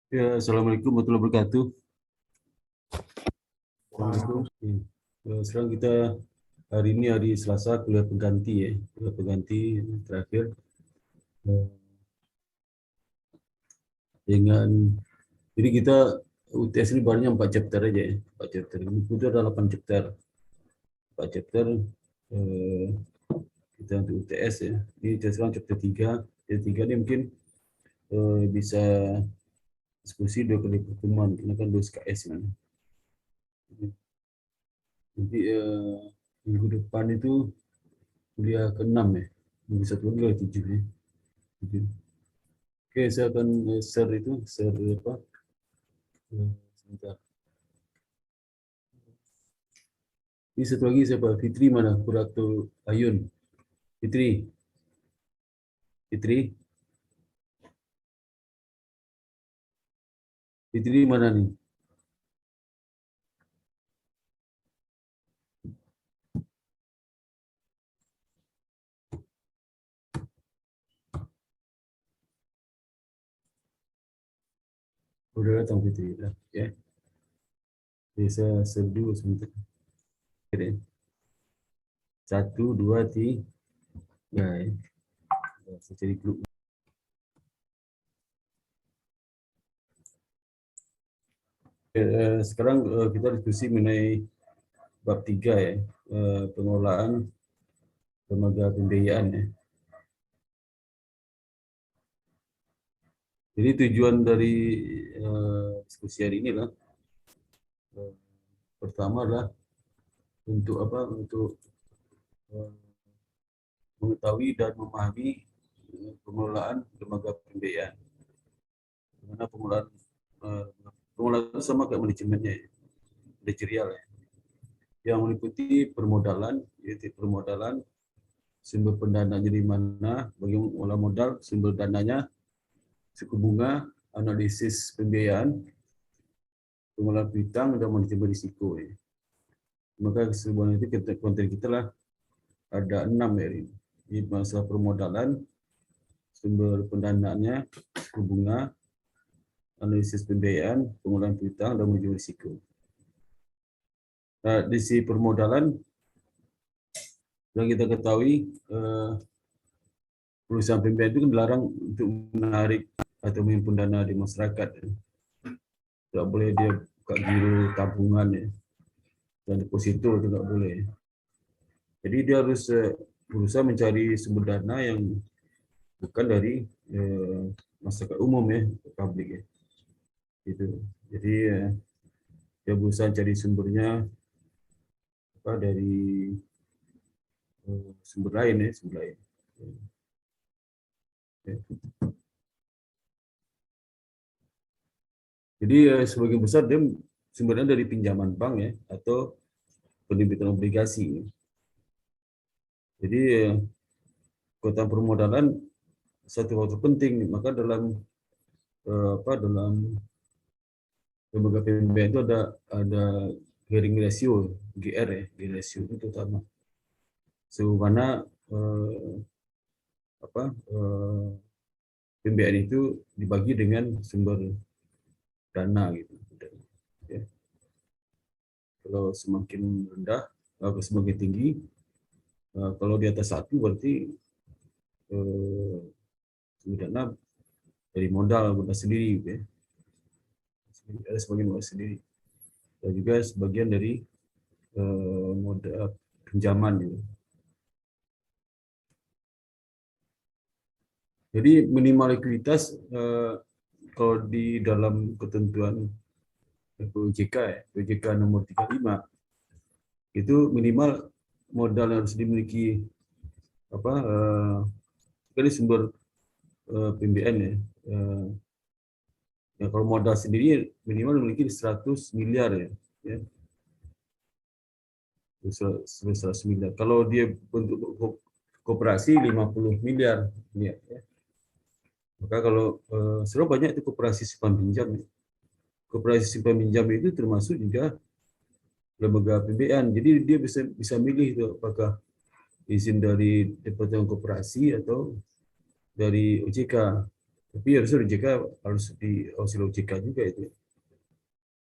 Ya, Assalamualaikum warahmatullahi wabarakatuh. Assalamualaikum. Sekarang kita hari ini hari Selasa, kuliah pengganti ya, kuliah pengganti terakhir Eh, dengan jadi kita UTS ini barunya 4 chapter aja ya, 4 chapter. Itu ada 8 chapter, 4 chapter eh, kita untuk UTS ya. Ini sekarang chapter 3, chapter 3 ini mungkin bisa diskusi 2 kali pertemuan, karena kan 2 SKS kan. Nanti minggu depan itu kuliah ke-6 ya, minggu 1 lagi kuliah 7 ya. Oke, saya akan share apa? Sebentar. Ini satu lagi siapa? Fitri mana? Purato Ayun. Fitri, Fitri, Fitri mana nih? Udah datang Fitri. Dah. Ya, jadi saya share dulu sebentar. Oke, 1, 2, 3. Ya. Saya cari grup. Sekarang kita diskusi mengenai bab 3 ya, pengelolaan lembaga pembiayaan ya. Jadi tujuan dari diskusi hari ini lah, pertama adalah untuk apa? Untuk eh, mengetahui dan memahami pengelolaan lembaga pembiayaan. Karena eh, pengelolaan itu sama kayak manajemennya, ya, manajerial ya, yang meliputi permodalan, yaitu permodalan, sumber pendanaan dari mana, bagaimana mengolah modal, sumber dananya, suku bunga, analisis pembiayaan, pengelolaan piutang dan manajemen risiko. Ya. Maka keseluruhan itu konten kita lah ada 6 ya ini. Di masalah permodalan, sumber pendanaannya, suku bunga, analisis pembiayaan, pengelolaan piutang, dan manajemen risiko. Nah, di sisi permodalan, yang kita ketahui, perusahaan pembiayaan itu kan dilarang untuk menarik atau menghimpun dana di masyarakat. Tidak boleh dia buka giro tabungan ya, dan deposito itu tidak boleh. Jadi dia harus berusaha mencari sumber dana yang bukan dari masyarakat umum ya, publik ya. Gitu. Jadi dia berusaha cari sumbernya apa dari sumber lain ya, sumber lain. Ya. Jadi sebagian besar dia sumbernya dari pinjaman bank ya, atau penerbitan obligasi. Ya. Jadi kota permodalan satu faktor penting, maka dalam dalam lembaga pembiayaan itu ada gearing ratio, GR ya, gearing ratio itu terutama. Mana eh, apa pembiayaan itu dibagi dengan sumber dana gitu. Ya. Kalau semakin rendah, semakin tinggi, kalau di atas 1 berarti sumber dana dari modal sendiri gitu ya. Ada sebagian modal sendiri. Dan juga sebagian dari modal pinjaman gitu. Jadi minimal likuiditas kalau di dalam ketentuan OJK ya, OJK nomor 35 itu minimal modal yang harus dimiliki apa ini sumber pembiayaan ya. Ya kalau modal sendiri minimal memiliki 100 miliar ya. Ya. 100 miliar. Kalau dia bentuk koperasi 50 miliar. Ya. Maka kalau sebenarnya banyak itu koperasi simpan pinjam. Ya. Koperasi simpan pinjam itu termasuk juga lembaga pembiayaan. Jadi dia bisa milih itu apakah izin dari Departemen Koperasi atau dari OJK. Tapi harusnya OJK harus diawasi OJK juga itu.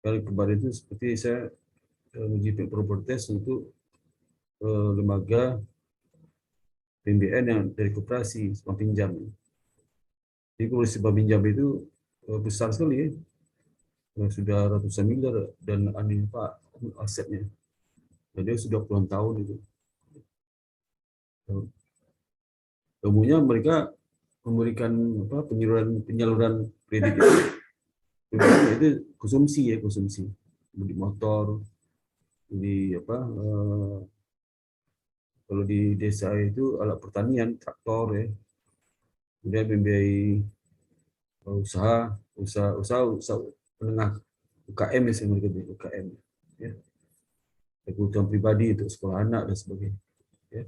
Kalau kemarin itu seperti saya uji propertes untuk lembaga PMBN yang dari koperasi sama pinjam. Jadi koperasi sama pinjam itu besar sekali ya. Sudah ratusan miliar dan Pak asetnya. Jadi sudah puluhan tahun itu. Umumnya mereka memberikan penyaluran kredit itu konsumsi ya, konsumsi. Beli motor, beli kalau di desa itu alat pertanian, traktor ya. Kemudian membiayai usaha, usaha menengah, UKM ya, mereka bilang UKM ya. Kebutuhan pribadi untuk sekolah anak dan sebagainya ya.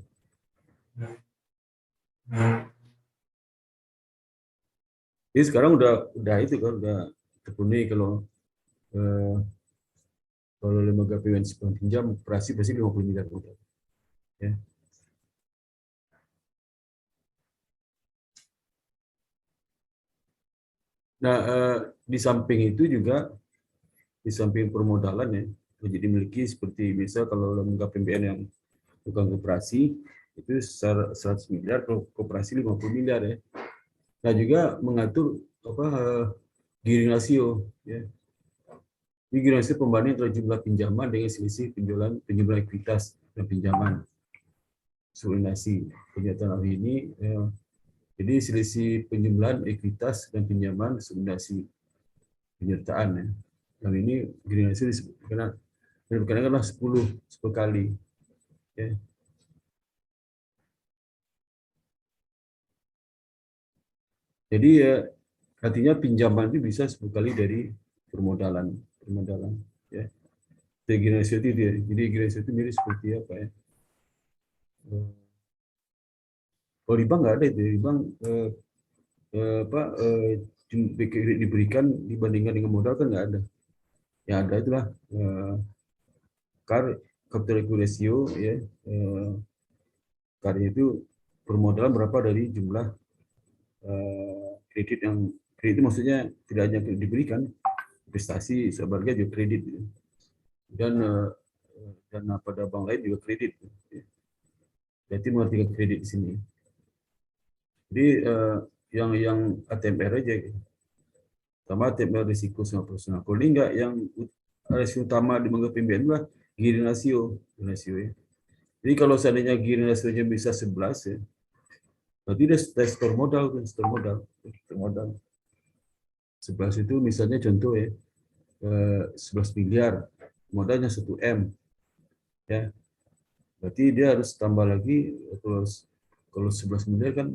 Jadi sekarang udah itu kan udah terpenuhi eh, kalau lembaga PMBN pinjam operasi pasti 50 miliar ya. Nah, di samping itu juga, di samping permodalan ya, jadi dimiliki seperti misal kalau lembaga PMBN yang bukan koperasi, itu 100 miliar, kalau koperasi 50 miliar ya. Nah, juga mengatur gearing rasio. Ya. Ini gearing rasio pembanding antara jumlah pinjaman dengan selisih penjualan ekuitas dan pinjaman. Subordinasi pernyataan hari ini, ya. Jadi selisih penjumlahan ekuitas dan pinjaman subordinasi penyertaan ya. Yang ini gearing rasio kadang-kadang 10 kali. Ya. Jadi ya artinya pinjaman itu bisa 10 kali dari permodalan ya. Gearing rasio itu dia. Jadi gearing rasio itu mirip seperti apa ya? Kalau di bank nggak ada itu. Di bank diberikan dibandingkan dengan modal kan nggak ada. Ya ada itulah capital ratio ya. CAR itu permodalan berapa dari jumlah kredit itu maksudnya tidak hanya diberikan investasi sebagai juga kredit dan dana pada bank lain juga kredit. Jadi mengartikan kredit di sini. Jadi yang ATMR aja gitu. Sama ATMR risiko 100%. Kalau ini enggak, yang rasio utama di lembaga PMBN lah gearing rasio ya. Jadi kalau seandainya gearing rasionya bisa 11 ya, berarti dia store modal. 11 itu misalnya contoh ya, 11 miliar, modalnya 1 M. Ya. Berarti dia harus tambah lagi, kalau 11 miliar kan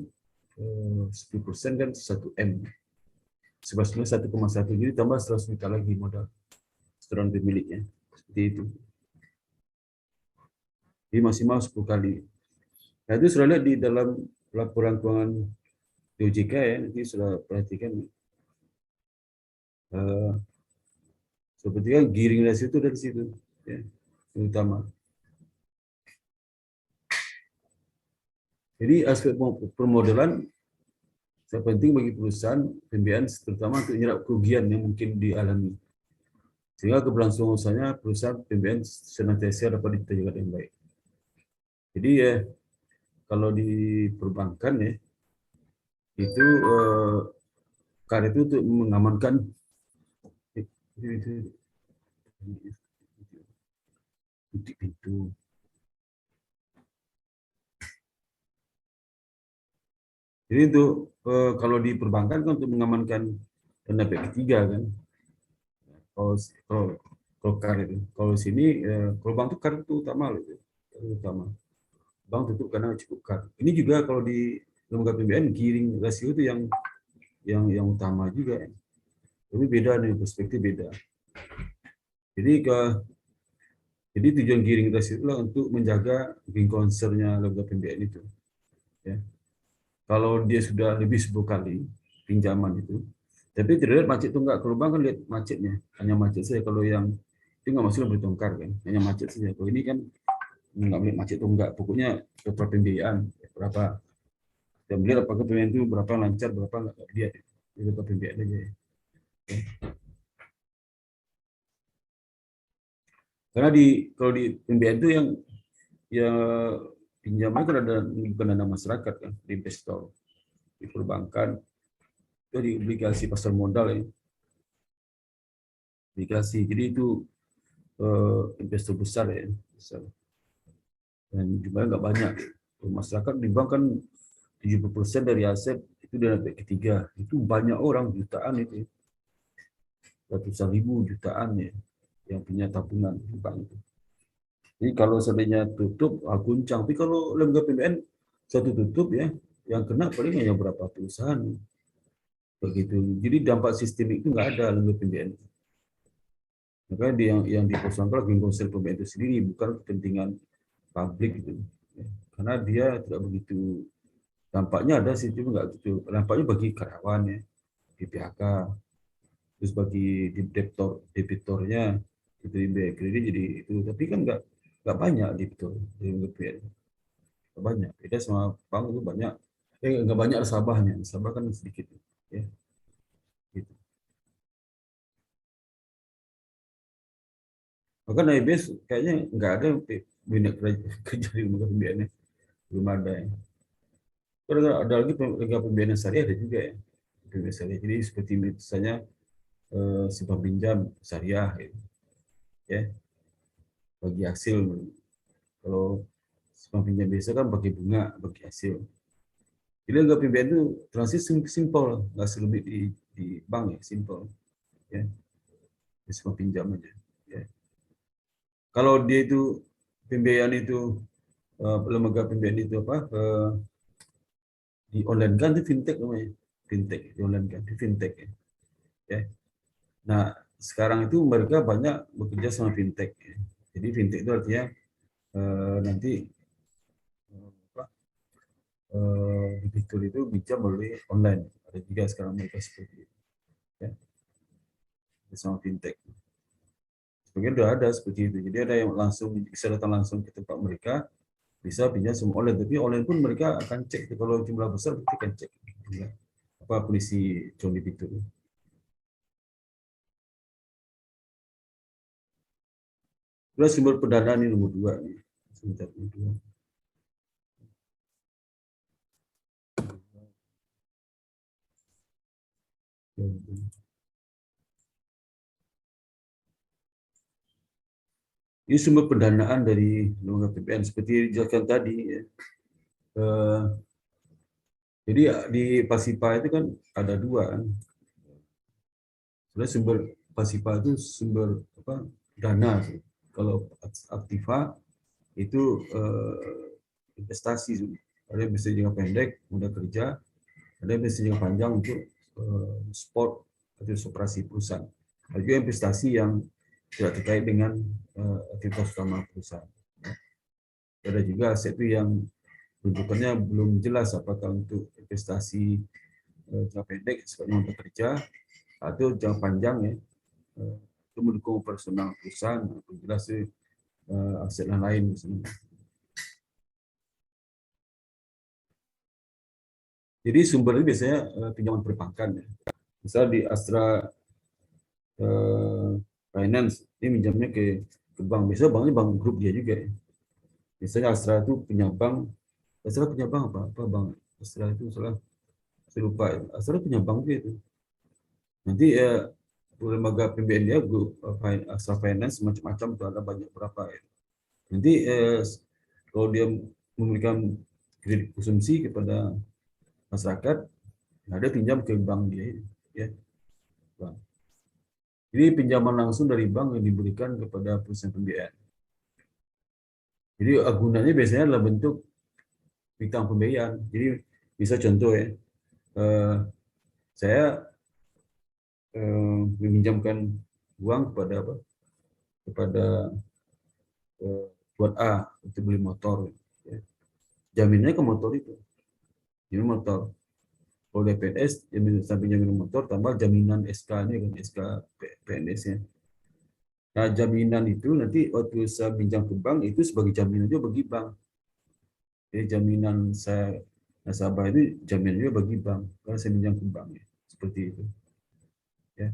10% kan 1 M. 11 miliar 1,1, jadi tambah 100 juta lagi modal setoran pemiliknya. Seperti itu. Jadi maksimal 10 kali. Nah itu sudah lihat di dalam laporan keuangan DOJK ya, nanti sudah perhatikan. Seperti kan gearing ratio itu dari situ, ya, yang utama. Jadi aspek permodalan sangat penting bagi perusahaan PMBN, terutama untuk menyerap kerugian yang mungkin dialami. Sehingga keberlangsungan usahanya perusahaan PMBN senantiasa dapat dijaga dengan baik. Jadi ya, kalau di perbankan ya, itu CAR itu untuk mengamankan pintu. Jadi untuk kalau di perbankan kan untuk mengamankan dana pihak ketiga kan. Kalau CAR itu, kalau sini kalau bank itu CAR itu utama loh, itu utama. Bank tutup karena cukup CAR. Ini juga kalau di lembaga PMBN gearing rasio itu yang utama juga. Tapi beda nih, perspektif beda. Jadi jadi tujuan gearing rasio itulah untuk menjaga going concern-nya lembaga PMBN itu. Ya. Kalau dia sudah lebih 10 kali pinjaman itu, tapi tidak lihat macet tunggak. Kalau bank kan lihat macetnya, hanya macet saja. Kalau yang itu nggak masuk bertongkar kan, hanya macet saja. Kalau ini kan nggak melihat macet tunggak, pokoknya total pembiayaan berapa. Dan melihat apakah pembiayaan itu berapa lancar, berapa nggak lihat. lembaga pembiayaan aja ya. Karena kalau di pembiayaan itu yang pinjaman kan ada bukan dana masyarakat kan, di investor, di perbankan, itu di obligasi pasar modal ya, obligasi. Jadi itu investor besar ya, besar. Dan jumlahnya nggak banyak. Masyarakat di bank kan 70% dari aset itu dana pihak ketiga. Itu banyak orang, jutaan itu. Ratusan ribu, jutaan ya, yang punya tabungan di bank itu. Jadi kalau seandainya tutup, guncang. Tapi kalau lembaga PBN satu tutup ya, yang kena paling hanya berapa perusahaan. Begitu. Jadi dampak sistemik itu nggak ada lembaga PBN. Makanya yang dipersoalkan lagi konsel PBN itu sendiri, bukan kepentingan publik gitu. Karena dia tidak begitu, dampaknya ada sih, cuma nggak gitu. Dampaknya bagi karyawan ya, di PHK, terus bagi debitornya itu kredit jadi itu, tapi kan nggak banyak debitor di BPN, nggak banyak. Beda sama bank itu banyak, nggak banyak nasabahnya, nasabah kan sedikit ya gitu. Bahkan AIBS kayaknya nggak ada minat kerja di lembaga pembiayaan, belum ada ya. Terus ada lagi lembaga pembiayaan syariah, ada juga ya pembiayaan syariah. Jadi seperti misalnya simpan pinjam syariah gitu, ya, bagi hasil. Kalau simpan pinjam biasa kan bagi bunga, bagi hasil. Jadi lembaga pembiayaan itu transaksi simpel, nggak serumit di bank ya, simpel ya, simpan pinjam aja ya. Kalau dia itu pembiayaan itu lembaga pembiayaan itu apa, di online kan itu fintech namanya, fintech di online kan itu fintech ya. Ya. Nah sekarang itu mereka banyak bekerja sama fintech ya. Jadi fintech itu artinya nanti apa, debitur itu bisa melalui online. Ada juga sekarang mereka seperti itu ya, sama fintech. Sebagian sudah ada seperti itu. Jadi ada yang langsung bisa datang langsung ke tempat mereka, bisa pinjam semua online. Tapi online pun mereka akan cek, kalau jumlah besar mereka akan cek ya, apa kondisi calon debitur. Terus sumber pendanaan ini nomor 2 nih. Sebentar, nomor 2. Ini sumber pendanaan dari lembaga PPN seperti dijelaskan tadi ya. Jadi di Pasipa itu kan ada dua kan. Sebenarnya sumber Pasipa itu sumber apa, dana. Kalau Aktiva itu investasi. Ada yang bisa jangka pendek, mudah kerja. Ada yang bisa jangka panjang untuk sport atau operasi perusahaan. Ada juga investasi yang tidak terkait dengan aktivitas utama perusahaan. Ada juga aset itu yang bentukannya belum jelas, apakah untuk investasi jangka pendek sebagai untuk kerja atau jangka panjang ya, itu mendukung operasional perusahaan atau jelas aset lain misalnya. Jadi sumber ini biasanya pinjaman perbankan ya. Misal di Astra Finance ini minjamnya ke bank, biasanya banknya bank grup dia juga ya. Biasanya Astra itu punya bank, Astra punya bank apa bank Astra itu salah, saya lupa ya. Astra punya bank juga itu. Nanti lembaga pembiayaan dia grup Astra Finance macam-macam tuh, ada banyak berapa ya. Nanti kalau dia memberikan kredit konsumsi kepada masyarakat, ada pinjam ke bank dia ya, bank. Jadi pinjaman langsung dari bank yang diberikan kepada perusahaan pembiayaan. Jadi gunanya biasanya adalah bentuk piutang pembiayaan. Jadi bisa contoh ya, saya meminjamkan uang kepada apa? Kepada buat A untuk beli motor. Ya. Jaminnya ke motor itu, jamin motor. Kalau DPNS, samping jaminan motor, tambah jaminan SK-nya kan, SK PNS-nya. Nah, jaminan itu nanti waktu saya pinjam ke bank itu sebagai jaminan juga bagi bank. Jadi jaminan saya nasabah itu jaminan juga bagi bank karena saya pinjam ke bank ya. seperti itu. Ya.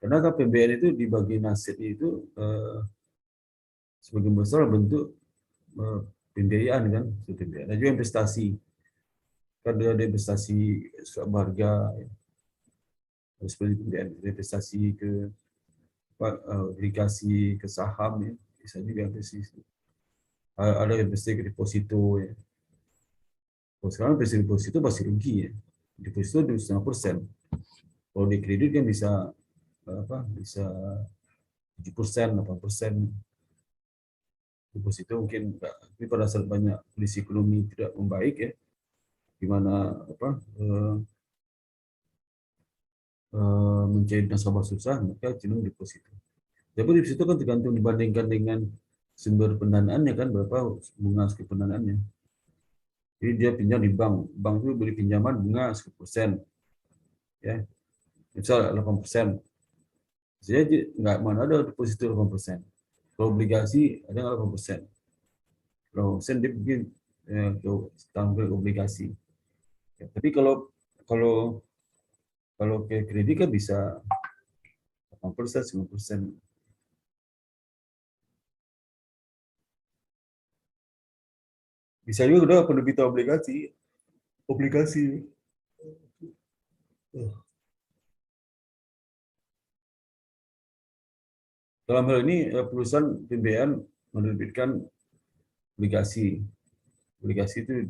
Karena kan PBN itu dibagi nasib itu sebagian besar bentuk pembiayaan kan, pembiayaan. Dan juga investasi. Kan ada investasi surat berharga, ya. Seperti pembiayaan investasi ke obligasi, ke saham, ya. Bisa juga investasi. Ada investasi ke deposito, ya. Kalau sekarang investasi deposito pasti rugi, ya. Deposito 2,5%. Kalau di kredit kan bisa bisa 7%, 8%. Deposito mungkin enggak, tapi pada saat banyak kondisi ekonomi tidak membaik, ya, di mana mencari nasabah susah, maka cenderung deposito. Tapi deposito kan tergantung dibandingkan dengan sumber pendanaannya kan, berapa bunga pendanaannya. Jadi dia pinjam di bank, bank itu beri pinjaman bunga 10%, ya, misal 8%. Jadi nggak mana ada deposito 8%. Kalau obligasi ada 8%. Kalau sen dia mungkin ke obligasi. Ya, tapi kalau kalau ke kredit kan bisa 8%, 9%. Bisa juga udah penerbitan obligasi. Dalam hal ini perusahaan pembiayaan menerbitkan obligasi. Obligasi itu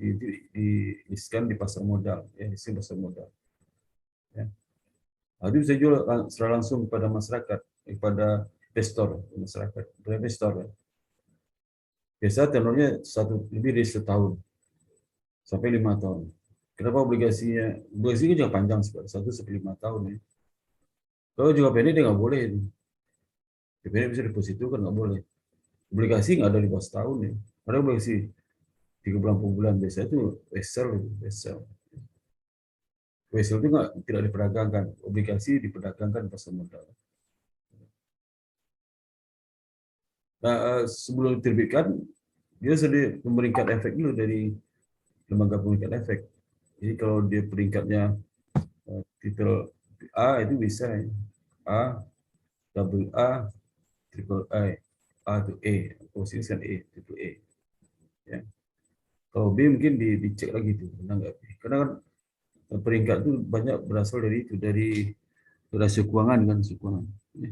diliskan di pasar modal, ya, di pasar modal. Ya. Nah, itu bisa jual secara langsung kepada masyarakat, kepada investor, masyarakat, investor. Ya. Biasa tenornya lebih dari 1 tahun sampai 5 tahun. Kenapa obligasinya? Obligasi juga panjang, 1 sampai 5 tahun. Ya. Kalau juga pendek dia nggak boleh. Pendek bisa deposito kan nggak boleh. Obligasi nggak ada di bawah setahun, ya. Ada obligasi 3 bulan, 4 bulan biasanya itu wesel. Wesel itu tidak diperdagangkan, obligasi diperdagangkan pasar modal. Nah, sebelum diterbitkan, dia sudah memberikan efek dulu dari lembaga peringkat efek. Jadi kalau dia peringkatnya titel A itu bisa, ya. A, double A, triple A itu E, posisi kan E, triple E. Ya. Kalau B mungkin dicek lagi tuh, benar nggak? Karena kan peringkat itu banyak berasal dari rasio keuangan kan, keuangan. Ya.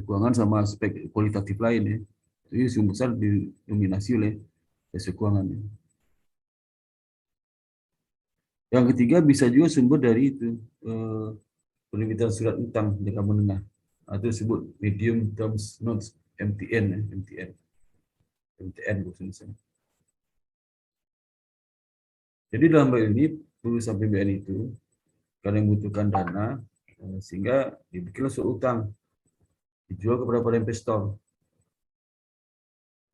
Keuangan sama aspek kualitatif lain, ya. Jadi sumber besar didominasi oleh rasio keuangan. Ya. Yang ketiga bisa juga sumber dari itu penerbitan surat utang jangka menengah atau disebut medium terms notes, MTN, ya. MTN bahasa. Jadi dalam hal ini perusahaan PBN itu karena membutuhkan dana sehingga dibikinlah surat utang dijual kepada para investor.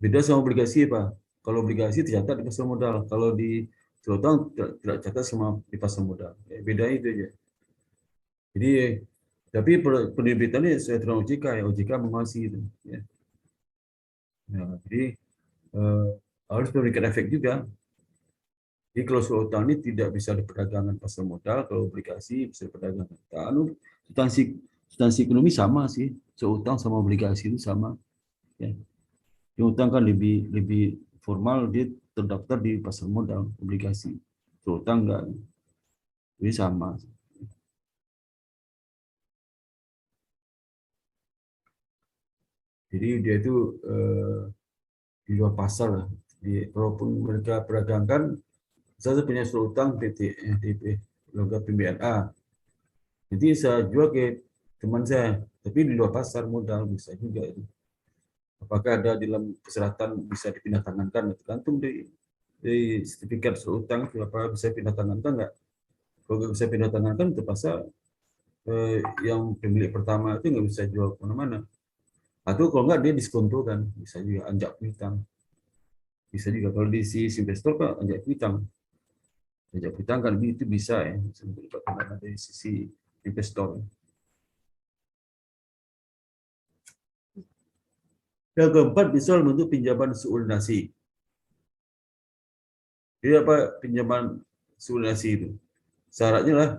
Beda sama obligasi, Pak. Kalau obligasi tercatat di pasar modal, kalau di surat utang tidak tercatat sama di pasar modal. Ya, beda itu aja. Jadi tapi penerbitannya sesuai dengan OJK, ya, OJK mengawasi itu. Ya. Nah, jadi harus memberikan efek juga. Jadi kalau surat utang ini tidak bisa diperdagangkan pasar modal, kalau obligasi bisa diperdagangkan. Substansi substansi ekonomi sama sih, surat utang sama obligasi itu sama. Ya. Yang utang kan lebih formal, dia terdaftar di pasar modal, obligasi. Surat utang enggak, jadi sama. Jadi dia itu di luar pasar lah. Walaupun mereka perdagangan, saya punya surat utang PT, lembaga pembiayaan A. Nanti saya jual ke teman saya, tapi di luar pasar modal bisa juga itu. Apakah ada di dalam persyaratan bisa dipindah tangankan? Tergantung dari sertifikat surat utang itu apa bisa pindah tangankan enggak? Kalau nggak bisa pindah tangankan, terpaksa yang pemilik pertama itu nggak bisa jual kemana-mana. Atau kalau nggak dia diskonto kan, bisa juga anjak piutang. Bisa juga kalau di si investor kan anjak piutang. Anjak piutang kan itu bisa, ya, dari sisi investor. Yang keempat bisa bentuk pinjaman subordinasi. Jadi apa pinjaman subordinasi itu? Syaratnya lah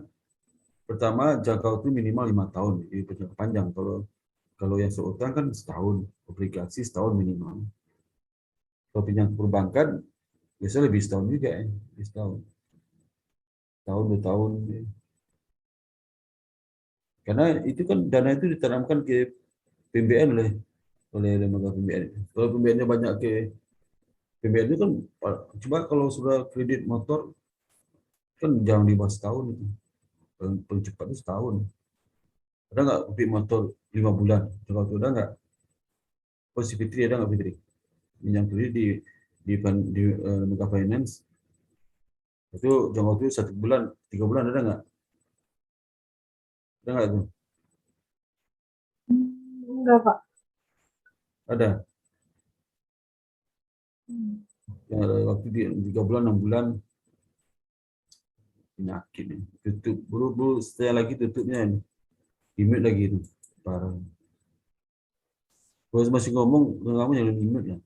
pertama jangka waktu minimal 5 tahun, jadi jangka panjang. Kalau yang seutang kan setahun, obligasi setahun minimal. Kalau pinjam perbankan biasanya lebih setahun juga ya, lebih setahun, tahun 2 tahun. Ya. Karena itu kan dana itu ditanamkan ke PBN oleh lembaga PBN. Kalau PBN-nya banyak ke PBN itu kan, coba kalau sudah kredit motor kan jangan di bawah setahun itu. Paling cepat itu setahun. Ada nggak kredit motor 5 bulan? Coba tuh ada nggak? Oh si Fitri ada nggak Fitri? Pinjam kredit di lembaga finance itu jangka waktu 1 bulan, 3 bulan ada nggak? Ada nggak tuh? Enggak, Pak. Ada. Yang ada waktu di 3 bulan, 6 bulan penyakit nih. Tutup, buru-buru setelah lagi tutupnya nih. Limit lagi itu. Parah. Kalau masih ngomong, kamu jangan limit ya.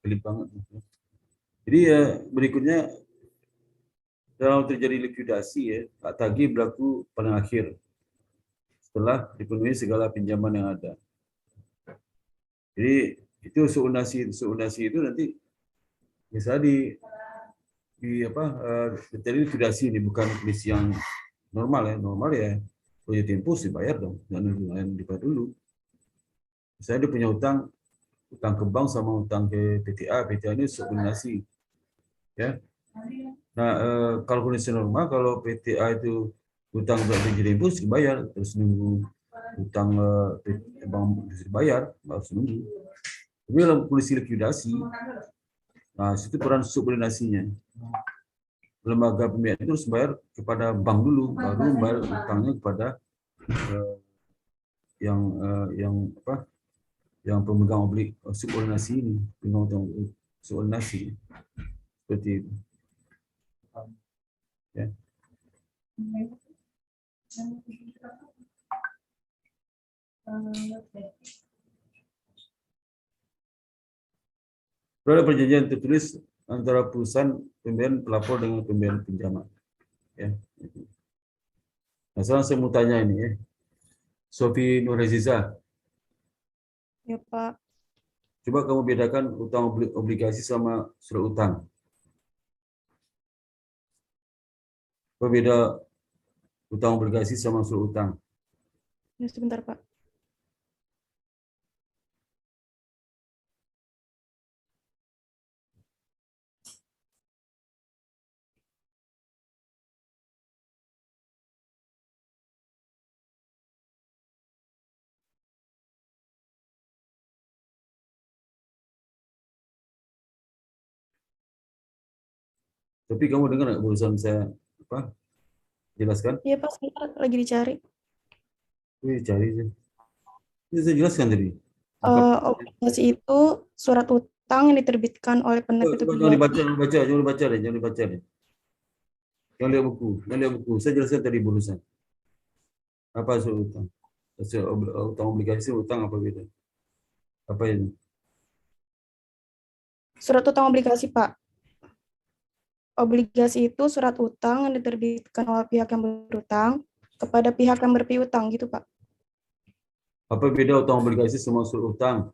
Pelit banget. Jadi ya berikutnya dalam terjadi likuidasi ya, hak tagih berlaku paling akhir setelah dipenuhi segala pinjaman yang ada. Jadi itu subordinasi itu nanti bisa di apa terjadi likuidasi ini bukan kondisi yang normal ya punya tempus dibayar dong, jangan dibayar dulu. Misalnya dia punya utang ke bank sama utang ke PTA ini subordinasi ya. Nah kalau kondisi normal, kalau PTA itu utang berarti tempus dibayar terus nunggu utang bank dibayar harus nunggu. Tapi dalam kondisi likuidasi, nah situ peran subordinasinya. Lembaga pembiayaan itu harus bayar kepada bank dulu, baru bayar utangnya kepada yang apa yang pemegang subordinasi ini, pemegang subordinasi seperti itu. Ya. Ada perjanjian tertulis antara perusahaan pembiayaan pelapor dengan pembiayaan pinjaman. Ya. Nah, sekarang saya mau tanya ini ya. Sofi Nuraziza. Ya, Pak. Coba kamu bedakan utang obligasi sama surat utang. Apa beda utang obligasi sama surat utang? Ya, sebentar, Pak. Tapi kamu dengar nggak barusan saya apa jelaskan? Iya, Pak, sebentar lagi dicari. Cari sih. Ini saya jelaskan tadi. Obligasi itu surat utang yang diterbitkan oleh penerbit Coba jangan obligasi. jangan dibaca deh. Jangan lihat buku. Saya jelaskan tadi barusan. Apa surat utang? Utang obligasi utang apa beda? Apa ini? Surat utang obligasi, Pak. Obligasi itu surat utang yang diterbitkan oleh pihak yang berutang kepada pihak yang berpiutang, gitu, Pak. Apa beda utang obligasi sama surat utang?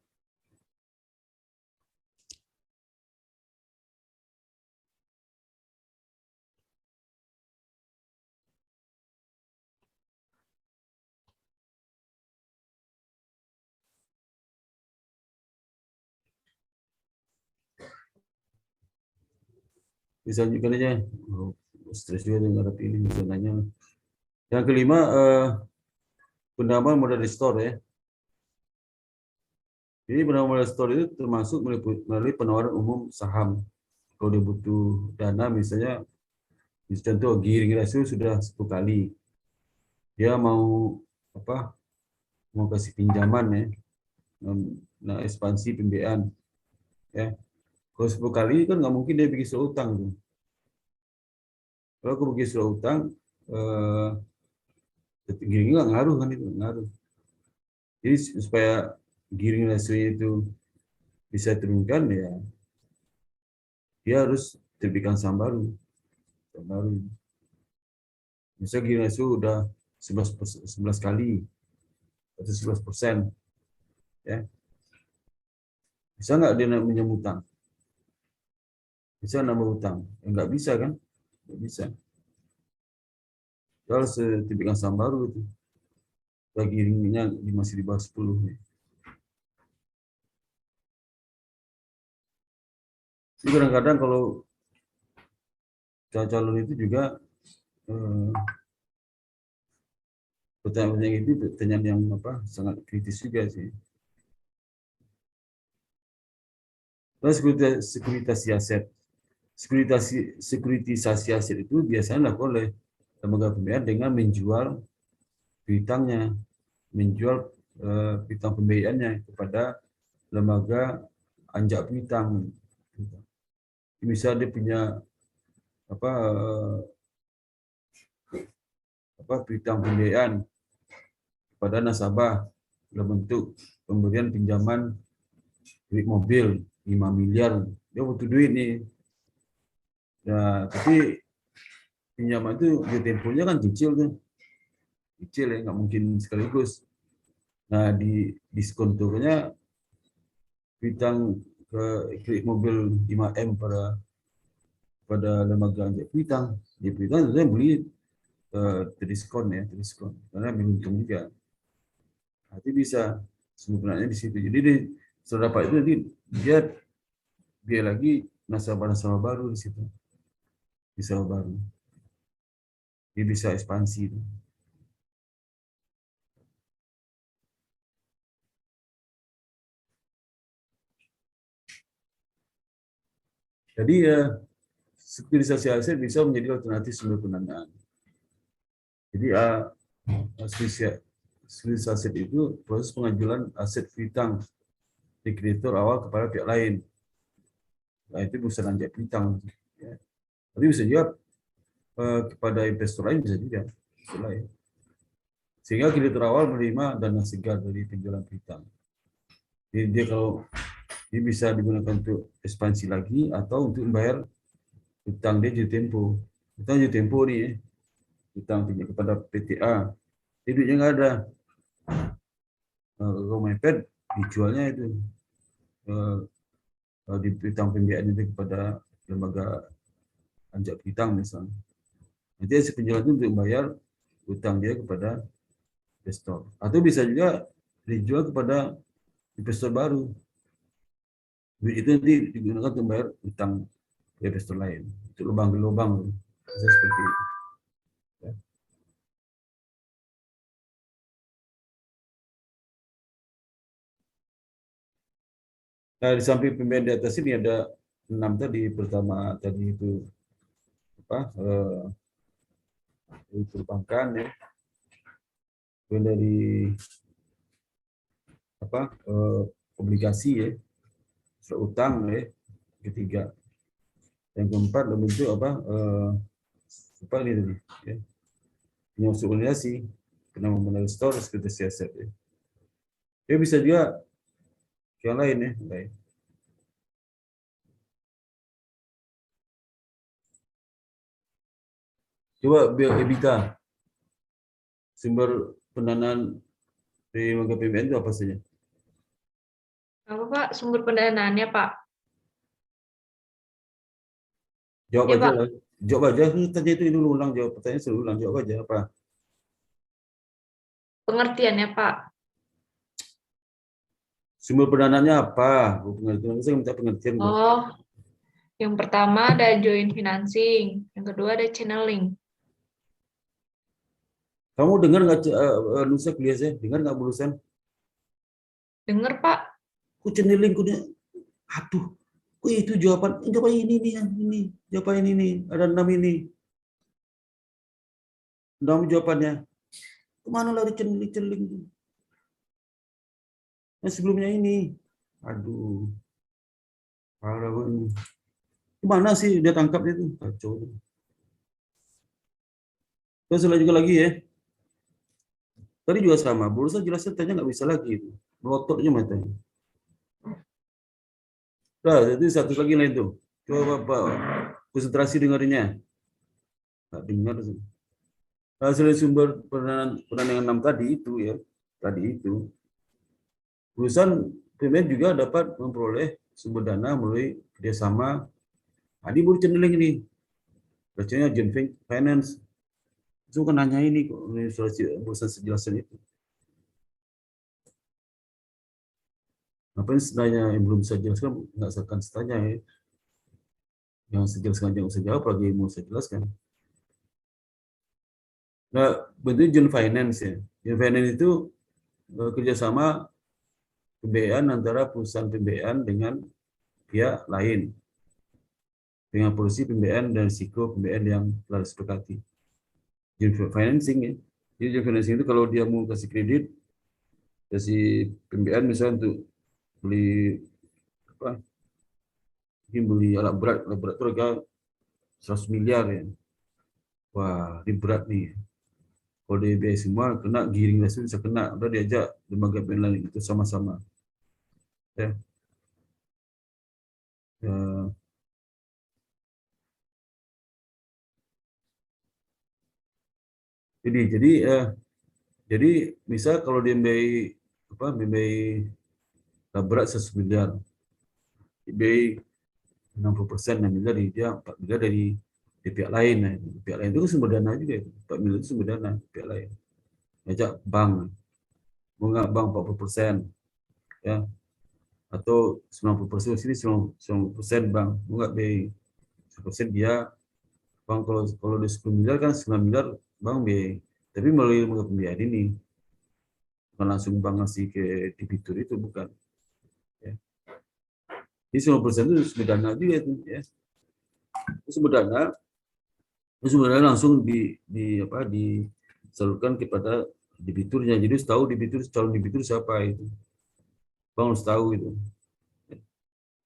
Bisa lanjutkan aja. Oh, stres juga dengar ini bisa nanya. Yang kelima, penambahan modal restore ya. Jadi penambahan modal restore itu termasuk melalui penawaran umum saham. Kalau dia butuh dana misalnya, contoh gearing ratio sudah 10 kali. Dia mau apa? Mau kasih pinjaman ya. Nah, ekspansi pembiayaan ya. Kalau 10 kali kan nggak mungkin dia bikin surat utang tuh. Kalau aku bikin surat utang, gearing nggak ngaruh kan itu, ngaruh. Jadi supaya gearing ratio itu bisa turunkan ya, dia harus terbitkan saham baru. Misalnya gini itu udah 11 kali atau 11%, ya. Bisa nggak dia minjem utang? Bisa nambah utang? Ya, nggak bisa kan? Nggak bisa. Dia harus terbitkan saham baru itu. Bagi ringnya masih di bawah 10. Ya. Jadi kadang-kadang kalau calon itu juga pertanyaan itu pertanyaan yang sangat kritis juga sih. Terus sekuritisasi aset. Sekuritisasi aset itu biasanya dilakukan oleh lembaga pembiayaan dengan menjual piutangnya, menjual piutang pembiayaannya kepada lembaga anjak piutang. Misal dia punya apa piutang pembiayaan pada nasabah dalam bentuk pemberian pinjaman duit mobil 5 miliar, dia butuh duit nih. Nah, tapi pinjaman itu di temponya kan kecil tuh, kecil ya, nggak mungkin sekaligus. Nah, di diskonturnya piutang ke kredit mobil 5M pada lembaga anjak piutang, di piutang itu beli terdiskon ya, terdiskon karena beruntung juga. Nanti bisa sebenarnya di situ. Jadi setelah dapat itu nanti dia lagi nasabah-nasabah baru di situ, nasabah baru. Dia bisa ekspansi. Jadi sekuritisasi aset bisa menjadi alternatif sumber pendanaan. Jadi sekuritisasi aset itu proses pengajuan aset piutang di kreditor awal kepada pihak lain. Nah, itu bisa anjak piutang. Ya. Tapi bisa juga kepada investor lain bisa juga. Sehingga kreditor awal menerima dana segar dari penjualan piutang. Jadi dia kalau dia bisa digunakan untuk ekspansi lagi atau untuk membayar utang dia jatuh tempo. Utang jatuh tempo nih ya. Utang kepada PTA. Jadi duitnya nggak ada. Rumah iPad dijualnya itu di piutang pembiayaan itu kepada lembaga anjak piutang misalnya. Nanti hasil penjualan itu untuk membayar utang dia kepada investor. Atau bisa juga dijual kepada investor baru. Duit itu nanti digunakan untuk membayar utang investor lain. Untuk lubang-lubang. Seperti itu. Ya. Nah, di samping pembiayaan di atas ini ada 6 tadi. Pertama tadi itu perbankan ya. Kemudian dari obligasi ya, surat utang ya, ketiga. Yang keempat bentuk ini tadi ya, penyusun obligasi, penama store sekuritisasi aset ya. Dia bisa juga yang lain ya, lain. Coba biar EBITDA sumber pendanaan di lembaga PBN itu apa saja? Apa Pak sumber pendanaannya Pak? Jawab Ya, aja Pak. lah. Jawab aja. Tanya itu dulu ulang, jawab pertanyaan selalu ulang. Jawab aja apa? Pengertiannya Pak. Sumber pendanaannya apa? Pengertian. Saya minta pengertian. Oh, yang pertama ada joint financing, yang kedua ada channeling. Kamu dengar nggak Nusa kuliah saya? Dengar nggak Bulusan? Dengar Pak? Ku cenderung ku aduh, itu jawaban ini nih, ini jawaban ini ada 6 ini. 6 jawabannya. Kemana lari cendeling? Nah, sebelumnya ini. Aduh. Parah ini. Kemana sih dia tangkap itu? Kacau. Terus juga lagi ya. Tadi juga sama. Berusaha jelasnya tanya nggak bisa lagi itu. Melotot aja matanya. Nah, itu satu lagi lain tuh. Coba Pak, konsentrasi dengarnya. Nggak dengar. Hasil sumber pendanaan 6 tadi itu ya, tadi itu. Perusahaan PMN juga dapat memperoleh sumber dana melalui kerjasama. Tadi baru cenderung ini, bacanya Joint Finance. Itu kan nanya ini kok, perusahaan sejelasan itu. Ngapain setanya yang belum saya jelaskan, nggak akan setanya ya. Yang saya jelaskan jangan usah jawab lagi mau saya jelaskan. Nah, bentuknya Joint Finance ya. Joint Finance itu kerjasama pembiayaan antara perusahaan pembiayaan dengan pihak lain dengan polisi pembiayaan dan risiko pembiayaan yang telah disepakati. Joint financing ya. Jadi joint financing itu kalau dia mau kasih kredit, kasih pembiayaan misalnya untuk beli apa? Mungkin beli alat berat itu harga 100 miliar ya. Wah, ini berat nih. Kalau dia biaya semua kena giring langsung bisa kena. Udah diajak lembaga pembiayaan lain itu sama-sama. Ya. Ya. Jadi misal kalau dia membiayai berat 100 miliar, dibiayai 60%, 6 miliar dari dia, 4 miliar dari pihak lain. Nah, pihak lain itu kan sumber dana juga, 4 miliar itu sumber dana pihak lain. Ajak bank, mau nggak bank 40%, ya, atau 90% sini 90% bank, mau nggak biayai 100% dia, bank kalau di 10 miliar kan 9 miliar bank biayai, tapi melalui lembaga pembiayaan ini, bukan langsung bank ngasih ke debitur itu, bukan. Ya. Jadi 90% itu sumber dana juga itu, ya. Itu sumber dana langsung disalurkan kepada debiturnya. Jadi tahu calon debitur siapa itu. Bang harus tahu itu.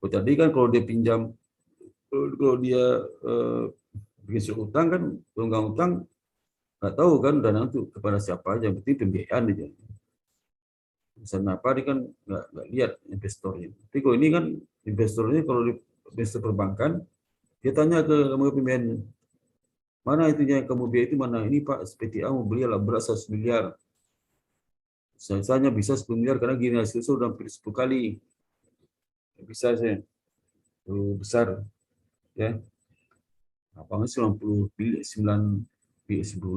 Tadi kan kalau dia pinjam, kalau dia bikin surat utang kan, pemegang utang nggak tahu kan dana itu kepada siapa aja, berarti pembiayaan aja. Misalnya apa dia kan nggak lihat investornya. Tapi kalau ini kan investornya, kalau investor perbankan, dia tanya ke lembaga pembiayaan, mana itunya yang kamu biaya itu mana? Ini Pak, SPTA mau beli alat berat 100 miliar. Saya bisa 10 miliar karena gini hasil sudah hampir 10 kali. Bisa saya besar ya. Apalagi 10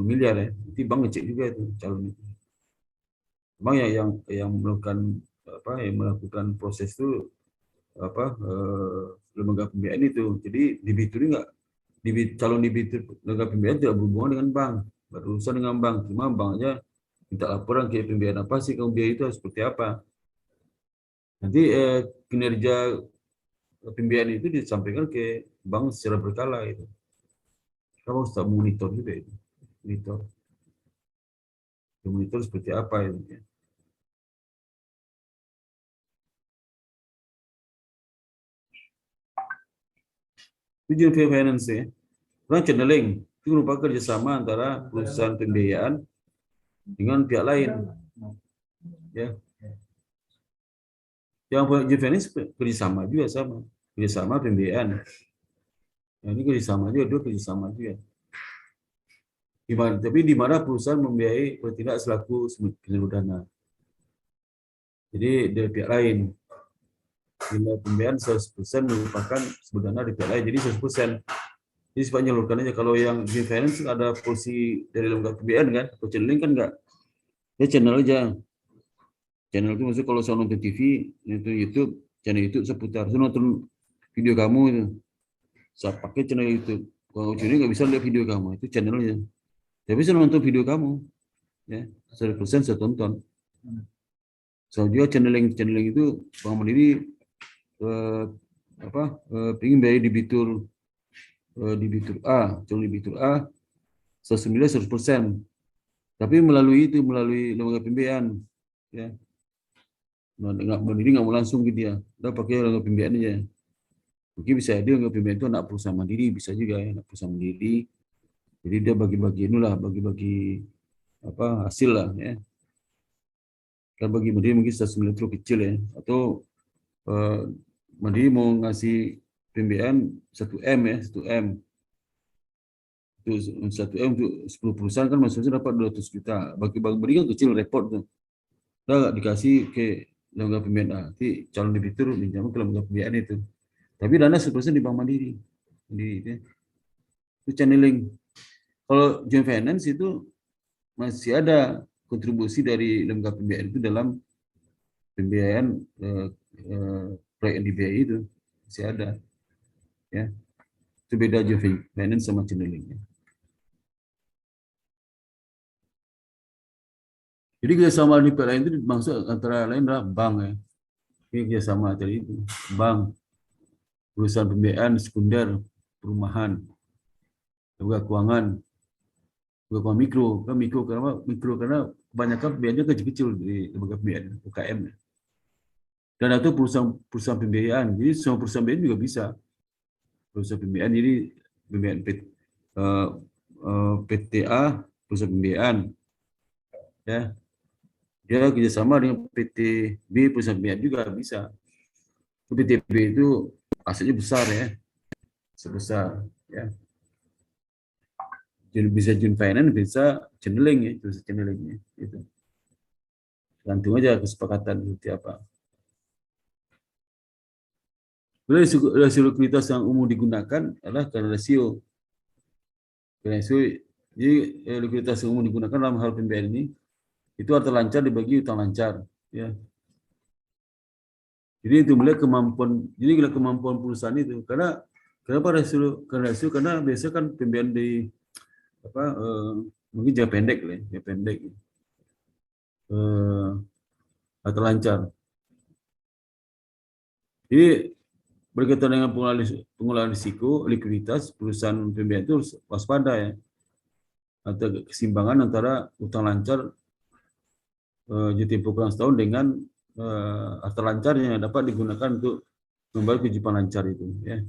miliar ya. Nanti bank ngecek juga itu calon itu. Bank yang melakukan proses itu lembaga pembiayaan itu. Jadi debitur enggak calon debitur lembaga pembiayaan tidak berhubungan dengan bank, berurusan dengan bank. Cuma banknya minta laporan ke pembiayaan apa sih kamu biaya itu seperti apa. Nanti kinerja pembiayaan itu disampaikan ke bank secara berkala itu. Kamu harus monitor juga itu. Monitor seperti apa itu. Ya. Tujuan finance ya. Orang channeling itu merupakan kerjasama antara perusahaan pembiayaan dengan pihak lain. Ya. Yang tujuan finance kerjasama juga sama. Kerjasama pembiayaan. Nah, ini kerjasama juga. Tapi di mana perusahaan membiayai bertindak selaku penyalur dana. Jadi dari pihak lain. Bila pembiayaan 100% merupakan sumber dana dari pihak lain. Jadi 100%. Jadi sifatnya menyalurkan aja. Kalau yang di finance ada polisi dari lembaga pembiayaan kan, atau channeling kan enggak. Dia channel aja. Channel itu maksudnya kalau saya nonton TV, itu YouTube, channel YouTube seputar. Saya nonton video kamu itu. Saya pakai channel YouTube. Kalau jadi nggak bisa lihat video kamu, itu channelnya. Tapi saya nonton video kamu, ya 100% saya tonton. Soal juga channeling itu Bank Mandiri ingin bayar debitur A, calon debitur A 100%, tapi melalui lembaga pembiayaan, ya. Mandiri nggak mau langsung ke dia, udah pakai lembaga pembiayaan aja. Mungkin bisa dia lembaga pembiayaan itu anak perusahaan Mandiri, bisa juga ya anak perusahaan Mandiri. Jadi dia bagi-bagi hasil lah, ya. Kan bagi Mandiri mungkin 100 miliar terlalu kecil ya, atau Mandiri mau ngasih pembiayaan 1M ya, 1M. Itu 1M untuk 10 perusahaan kan maksudnya dapat 200 juta. Bagi bank beri kan kecil repot tuh. Udah dikasih ke lembaga pembiayaan A. Nanti calon debitur pinjam ke lembaga pembiayaan itu. Tapi dana 100% di Bank Mandiri. Itu channeling. Kalau joint finance itu masih ada kontribusi dari lembaga pembiayaan itu dalam pembiayaan proyek yang dibiayai itu masih ada, ya. Itu beda joint finance sama channeling. Jadi kerjasama di PLN itu maksud antara lain adalah bank ya. Ini kerjasama tadi itu bank, perusahaan pembiayaan sekunder, perumahan, lembaga keuangan mikro, kan mikro karena kebanyakan pembiayaannya kecil-kecil di lembaga pembiayaan UKM. Dan itu perusahaan pembiayaan, jadi semua perusahaan pembiayaan juga bisa. Perusahaan pembiayaan, jadi pembiayaan PTA, perusahaan pembiayaan, ya. Dia kerjasama dengan PTB, perusahaan pembiayaan juga bisa. PTB itu asetnya besar ya, sebesar ya. Bisa joint finance, bisa channeling ya, bisa channelingnya itu. Gantung aja kesepakatan seperti apa. Rasio likuiditas yang umum digunakan adalah karena rasio. Jadi likuiditas yang umum digunakan dalam hal pembiayaan ini itu harta lancar dibagi utang lancar, ya. Jadi itu melihat kemampuan perusahaan itu. Kenapa rasio? Karena biasanya kan pembiayaan di mungkin jangka pendek lah, jangka pendek. Harta lancar. Jadi berkaitan dengan pengelolaan risiko, likuiditas, perusahaan pembiayaan itu harus waspada ya. Atau keseimbangan antara utang lancar tempo kurang setahun dengan harta lancarnya yang dapat digunakan untuk membayar kewajiban lancar itu. Ya.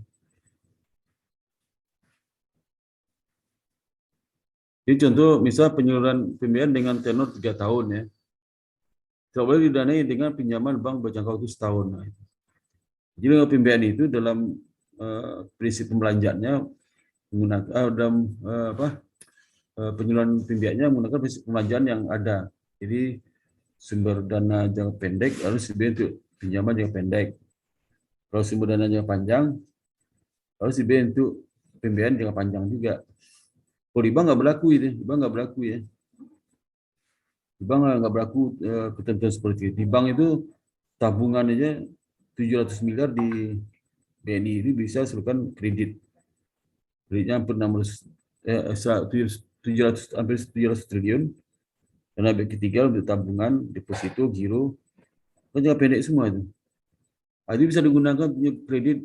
Jadi contoh misal penyaluran pembiayaan dengan tenor 3 tahun ya. Tidak boleh didanai dengan pinjaman bank berjangka waktu setahun. Nah, jadi pembiayaan itu dalam prinsip pembelanjaannya menggunakan penyaluran pembiayaannya menggunakan prinsip pembelanjaan yang ada. Jadi sumber dana jangka pendek harus dibiayai untuk pinjaman jangka pendek. Kalau sumber dana jangka panjang harus dibiayai untuk pembiayaan jangka panjang juga. Kalau di bank nggak berlaku itu, di bank nggak berlaku ya. Di bank nggak berlaku ketentuan seperti itu. Di bank itu tabungan aja 700 miliar di BNI ini bisa seluruhkan kredit. Kreditnya hampir 700 triliun. Karena ketiga untuk tabungan, deposito, giro, kan jangka pendek semua itu. Itu bisa digunakan punya kredit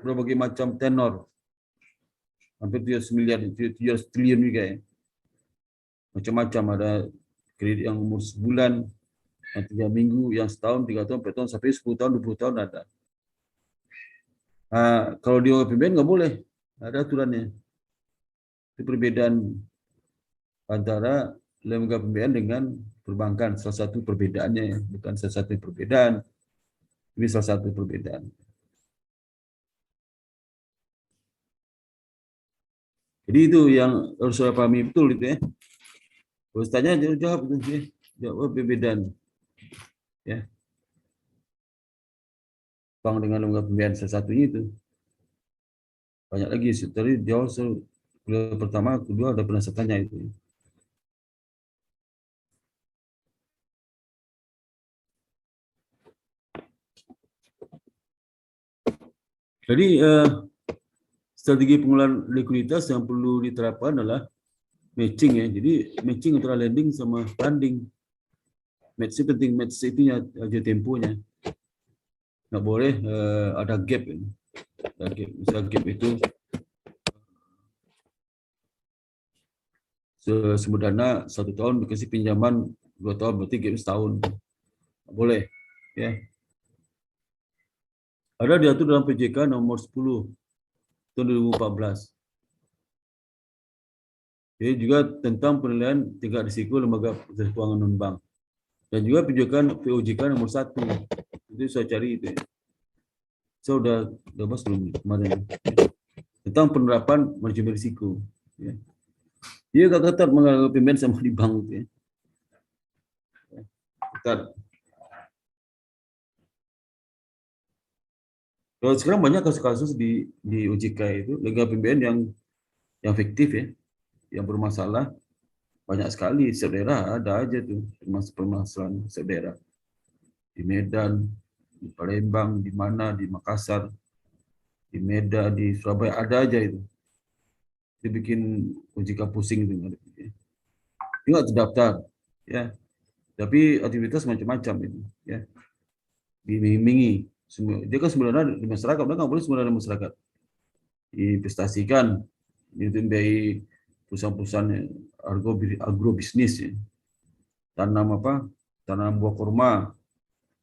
berbagai macam tenor. Hampir 700 miliar, 700 triliun juga ya. Macam-macam, ada kredit yang umur sebulan, yang 3 minggu, yang setahun, 3 tahun, 4 tahun, sampai 10 tahun, 20 tahun ada. Nah, kalau di pembiayaan nggak boleh, ada aturannya. Itu perbedaan antara lembaga pembiayaan dengan perbankan. Salah satu perbedaannya ya, bukan salah satu perbedaan. Ini salah satu perbedaan. Jadi itu yang harus saya pahami betul itu ya. Terus tanya jawab itu ya. Jawab perbedaan. Ya. Bank dengan lembaga pembiayaan salah satunya itu. Banyak lagi sih. Tadi jawab pertama, kedua ada pernah saya tanya itu. Jadi strategi pengelolaan likuiditas yang perlu diterapkan adalah matching ya. Jadi matching antara lending sama funding. Match penting, match itunya aja temponya. Nggak boleh ada gap. Ada gap. Misalnya gap itu sumber dana 1 tahun dikasih pinjaman 2 tahun, berarti gap setahun. Nggak boleh ya. Ada diatur dalam PJK nomor 10 tahun 2014. Jadi juga tentang penilaian tingkat risiko lembaga keuangan non-bank. Dan juga PJK nomor 1. Itu saya cari itu. Saya udah bahas belum kemarin tentang penerapan manajemen risiko. Ya. Dia agak ketat menganggap pemain sama di bank gitu ya. Ketat. Kalau sekarang banyak kasus-kasus di OJK itu lembaga pembiayaan yang fiktif ya, yang bermasalah banyak sekali. Setiap daerah ada aja tuh permasalahan setiap daerah. Di Medan, di Palembang, di mana, di Makassar, di Medan, di Surabaya ada aja itu. Itu bikin OJK pusing itu. Dia nggak terdaftar, ya. Tapi aktivitas macam-macam itu, ya. Diiming-imingi. Dia kan sebenarnya di masyarakat, dia nggak boleh sebenarnya di masyarakat. Diinvestasikan, itu dari perusahaan-perusahaan agrobisnis, ya. Tanam buah kurma,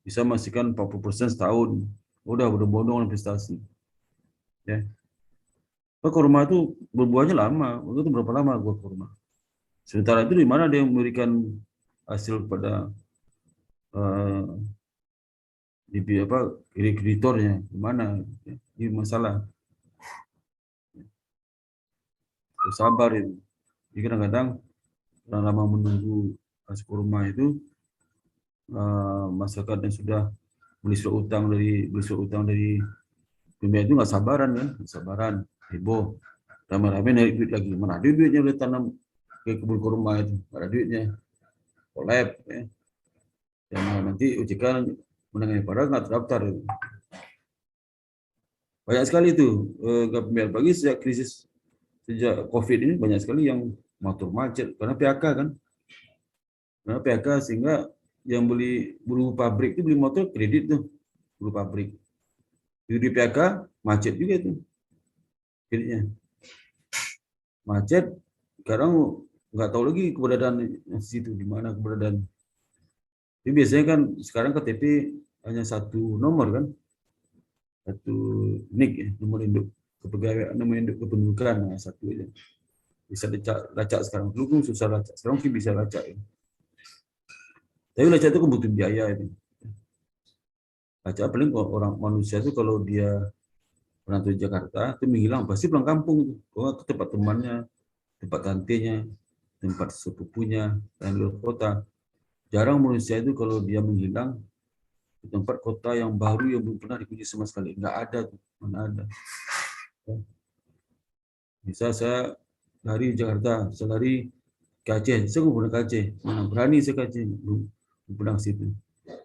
bisa menghasilkan 40% setahun. Udah bodong investasi. Ya. Kurma itu berbuahnya lama. Waktu itu berapa lama buah kurma? Sementara itu di mana dia memberikan hasil kepada di kreditornya, di mana? Ya. Ini masalah. Sabar itu. Jadi kadang-kadang lama menunggu hasil kurma itu masyarakat yang sudah beli surat utang dari pembiayaan itu nggak sabaran, heboh, rame-rame naik duit lagi, mana ada duitnya udah tanam ke kebun kurma itu, nggak ada duitnya, collab, ya. Dan nanti OJK menangani padahal nggak terdaftar itu. Banyak sekali itu pembiayaan pagi sejak COVID ini banyak sekali yang motor macet karena PHK kan, sehingga yang beli buruh pabrik itu beli motor kredit tuh, buruh pabrik. Di PHK macet juga itu kreditnya, macet. Sekarang nggak tahu lagi keberadaan situ di mana keberadaan. Jadi biasanya kan sekarang KTP hanya satu nomor kan, satu NIK ya, nomor induk kepegawaian, nomor induk kependudukan, nah, satu aja bisa lacak sekarang. Dulu susah lacak, sekarang mungkin bisa lacak ya. Tapi lacak itu kebutuhan biaya itu. Lacak paling orang manusia itu kalau dia merantau di Jakarta itu menghilang pasti pulang kampung itu. Kalau ke tempat temannya, tempat tantenya, tempat sepupunya, dan luar kota. Jarang manusia itu kalau dia menghilang di tempat kota yang baru yang belum pernah dikunjungi sama sekali. Nggak ada tuh, mana ada. Bisa saya lari di Jakarta, saya lari ke Aceh, saya belum pernah ke Aceh. Mana berani saya ke Aceh, belum pernah ke situ.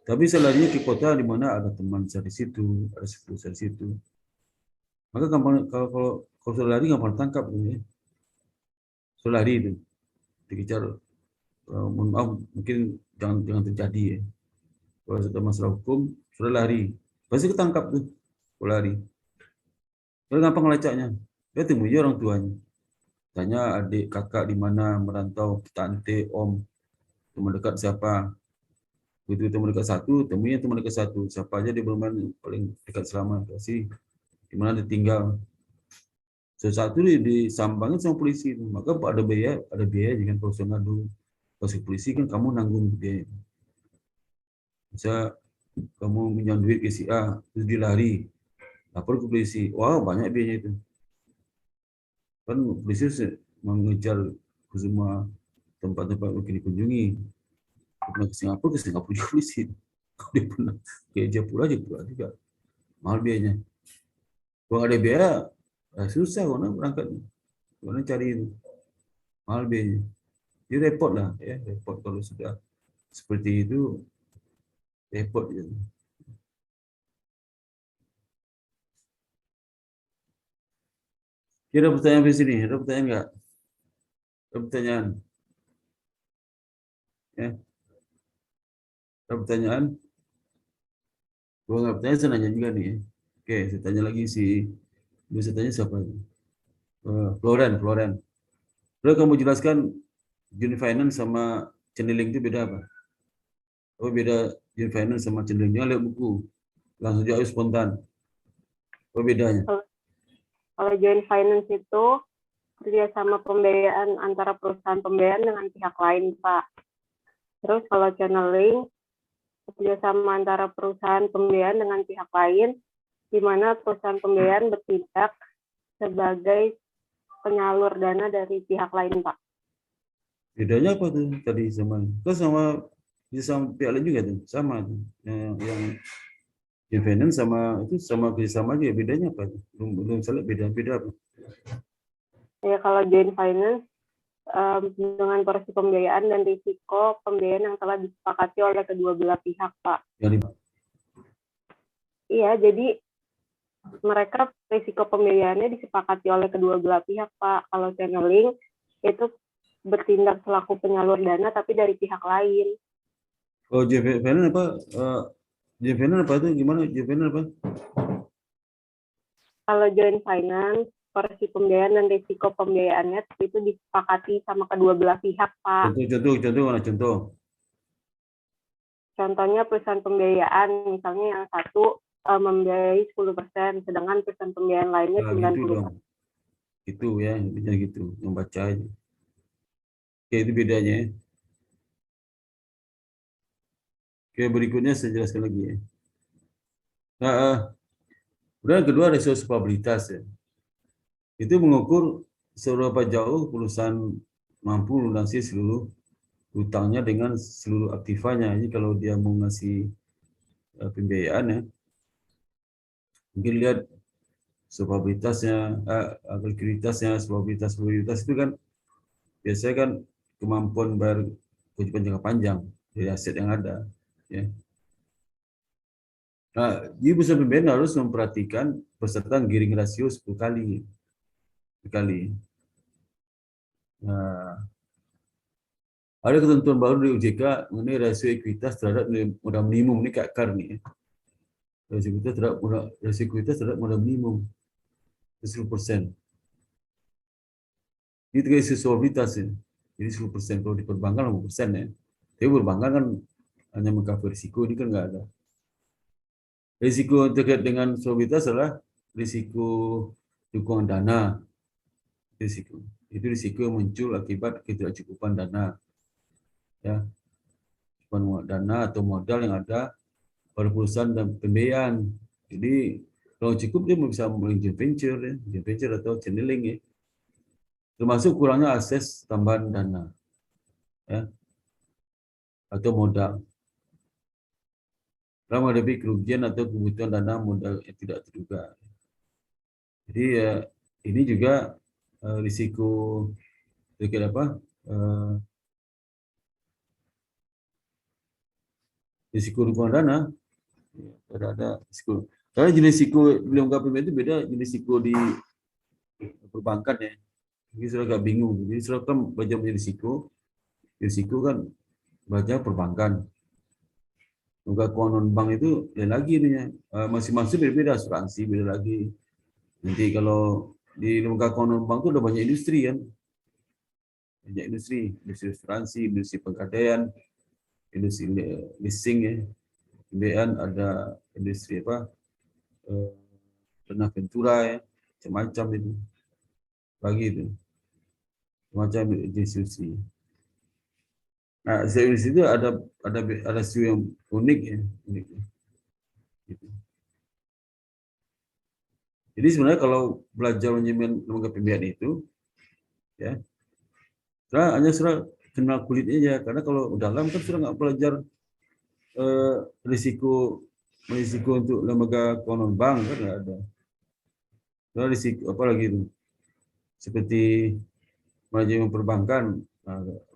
Tapi saya larinya ke kota di mana ada teman saya di situ, ada sepupu saya di situ. Maka kalau saya lari gampang tangkap, ya. Saya lari itu dikejar, mohon maaf mungkin jangan terjadi ya. Kalau sudah masalah hukum, sudah lari, pasti ketangkap tuh, kalau lari. Kalau gampang ngelacaknya, dia temui orang tuanya. Tanya adik, kakak di mana merantau, tante, om, teman dekat siapa. Begitu teman dekat satu, temunya teman dekat satu. Siapa aja dia bermain paling dekat selama, kasih di mana dia tinggal. Satu disambangin sama polisi itu. Maka ada biaya jangan kalau saya ngadu kasih polisi kan kamu nanggung biaya. Bisa kamu minjam duit ke si A, terus dilari, lapor ke polisi. Wow, banyak biayanya itu. Kan polisi mengejar ke semua tempat-tempat yang dikunjungi. Pernah ke Singapura juga polisi. Kalau dia pernah ke Jepura juga. Mahal biayanya. Kalau ada biaya, susah karena berangkat. Karena cari itu. Mahal biayanya. Jadi repot lah. Ya, repot kalau sudah seperti itu. Repot gitu. Kira pertanyaan di sini, ada pertanyaan nggak? Ada pertanyaan? Ya, ada pertanyaan? Kalau nggak pertanyaan, saya nanya juga nih. Oke, saya tanya lagi bisa tanya siapa? Floren. Lalu kamu jelaskan Juni Finance sama Cendeling itu beda apa? Apa beda Juni Finance sama Cendeling? Jangan lihat buku, langsung jawab spontan. Apa bedanya? Kalau joint finance itu kerjasama pembiayaan antara perusahaan pembiayaan dengan pihak lain, Pak. Terus kalau channeling, kerjasama antara perusahaan pembiayaan dengan pihak lain di mana perusahaan pembiayaan bertindak sebagai penyalur dana dari pihak lain, Pak. Bedanya apa tuh tadi sama? Kan bisa sama pihak lain juga tuh, sama tuh. Yang joint finance sama itu sama kerjasama aja. Bedanya apa? Belum salah beda apa? Ya, kalau joint finance dengan porsi pembiayaan dan risiko pembiayaan yang telah disepakati oleh kedua belah pihak, Pak. Iya, jadi mereka risiko pembiayaannya disepakati oleh kedua belah pihak, Pak. Kalau channeling itu bertindak selaku penyalur dana tapi dari pihak lain. Oh, joint finance apa? Joint finance apa itu? Gimana joint finance apa? Kalau joint finance, porsi pembiayaan dan risiko pembiayaannya itu disepakati sama kedua belah pihak, Pak. Contoh mana contoh? Contohnya perusahaan pembiayaan, misalnya yang satu membiayai 10%, sedangkan perusahaan pembiayaan lainnya 90%. Gitu dong. Itu ya, intinya gitu. Yang baca aja. Oke, itu bedanya ya. Oke, berikutnya saya jelaskan lagi ya. Nah, kemudian yang kedua rasio solvabilitas ya. Itu mengukur seberapa jauh perusahaan mampu melunasi seluruh hutangnya dengan seluruh aktifanya. Jadi kalau dia mau ngasih pembiayaan ya, mungkin lihat solvabilitasnya, likuiditasnya, solvabilitas itu kan biasanya kan kemampuan bayar kewajiban jangka panjang dari aset yang ada. Ya. Nah, jadi perusahaan pembiayaan harus memperhatikan persertaan gearing rasio 10 kali. Nah, ada ketentuan baru dari OJK mengenai rasio ekuitas terhadap modal minimum, ini kayak KAR nih. Rasio ekuitas terhadap modal minimum 10%. Itu kayak solvabilitas ya. Jadi 10%, kalau di perbankan 5% ya. Tapi perbankan kan hanya mengcover risiko, ini kan nggak ada. Risiko terkait dengan solvabilitas adalah risiko dukungan dana. Risiko. Itu risiko yang muncul akibat ketidakcukupan dana. Ya. Dana atau modal yang ada pada perusahaan dan pembiayaan. Jadi kalau cukup dia bisa mulai joint venture atau channeling ya. Termasuk kurangnya akses tambahan dana. Ya. Atau modal. Dalam menghadapi kerugian atau kebutuhan dana modal yang tidak terduga. Jadi ya ini juga risiko terkait apa? Risiko dukungan dana. Ada risiko. Karena jenis risiko di lembaga pembiayaan itu beda jenis risiko di perbankan ya. Jadi sudah agak bingung. Jadi sudah kan baca risiko kan baca perbankan. Lembaga keuangan bank itu lain lagi nih, masing-masing berbeda, asuransi beda lagi. Nanti kalau di lembaga keuangan bank itu udah banyak industri kan, banyak industri asuransi, industri pegadaian, industri leasing ya, pembiayaan ada industri apa, dana ventura ya, macam-macam itu, bagi itu, macam industri. Nah, di situ ada rasio yang unik ya, unik. Gitu. Jadi sebenarnya kalau belajar manajemen lembaga pembiayaan itu, ya, hanya sudah kenal kulitnya aja. Karena kalau dalam kan sudah nggak belajar risiko untuk lembaga keuangan bank kan nggak ada. Nah, risiko apalagi itu seperti manajemen perbankan,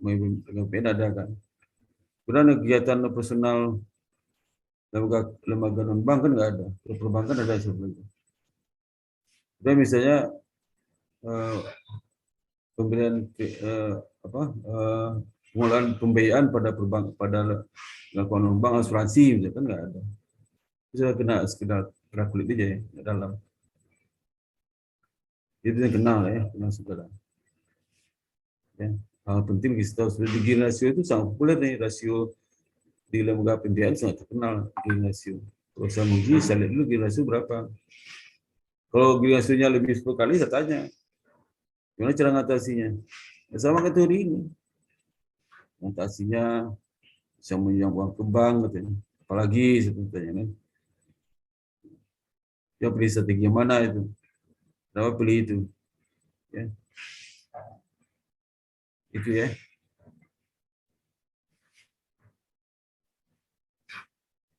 manajemen ada kan. Kemudian kegiatan operasional lembaga non bank kan nggak ada. Kalau perbankan ada sebenarnya. Dan misalnya pemberian pengelolaan pembiayaan pada keuangan bank asuransi misalkan nggak ada. Sudah kena sekedar kulit aja ya dalam. Itu yang kenal ya, kenal saudara. Ya, hal penting kita tahu sudah di rasio itu sangat populer nih, rasio di lembaga pembiayaan sangat terkenal di rasio. Kalau saya menguji, saya lihat dulu di rasio berapa. Kalau di rasionya lebih 10 kali, saya tanya, gimana cara ngatasinya? Ya, sama kayak teori ini. Ngatasinya bisa menyambung uang ke bank, katanya. Apalagi sebetulnya kan. Dia pilih strategi yang mana itu. Kenapa pilih itu? Ya. Itu ya.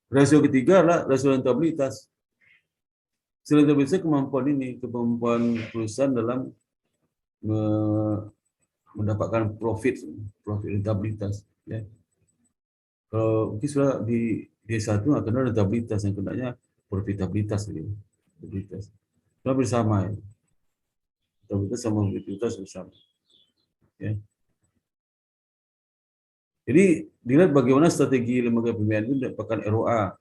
Rasio ketiga adalah rasio rentabilitas. Rentabilitas kemampuan perusahaan dalam mendapatkan profit rentabilitas. Ya. Kalau mungkin sudah di D1 akan ada rentabilitas, yang kenanya profitabilitas gitu. Rentabilitas. Itu bersama ya. Rentabilitas sama profitabilitas bersama. Ya. Jadi dilihat bagaimana strategi lembaga pembiayaan itu mendapatkan ROA.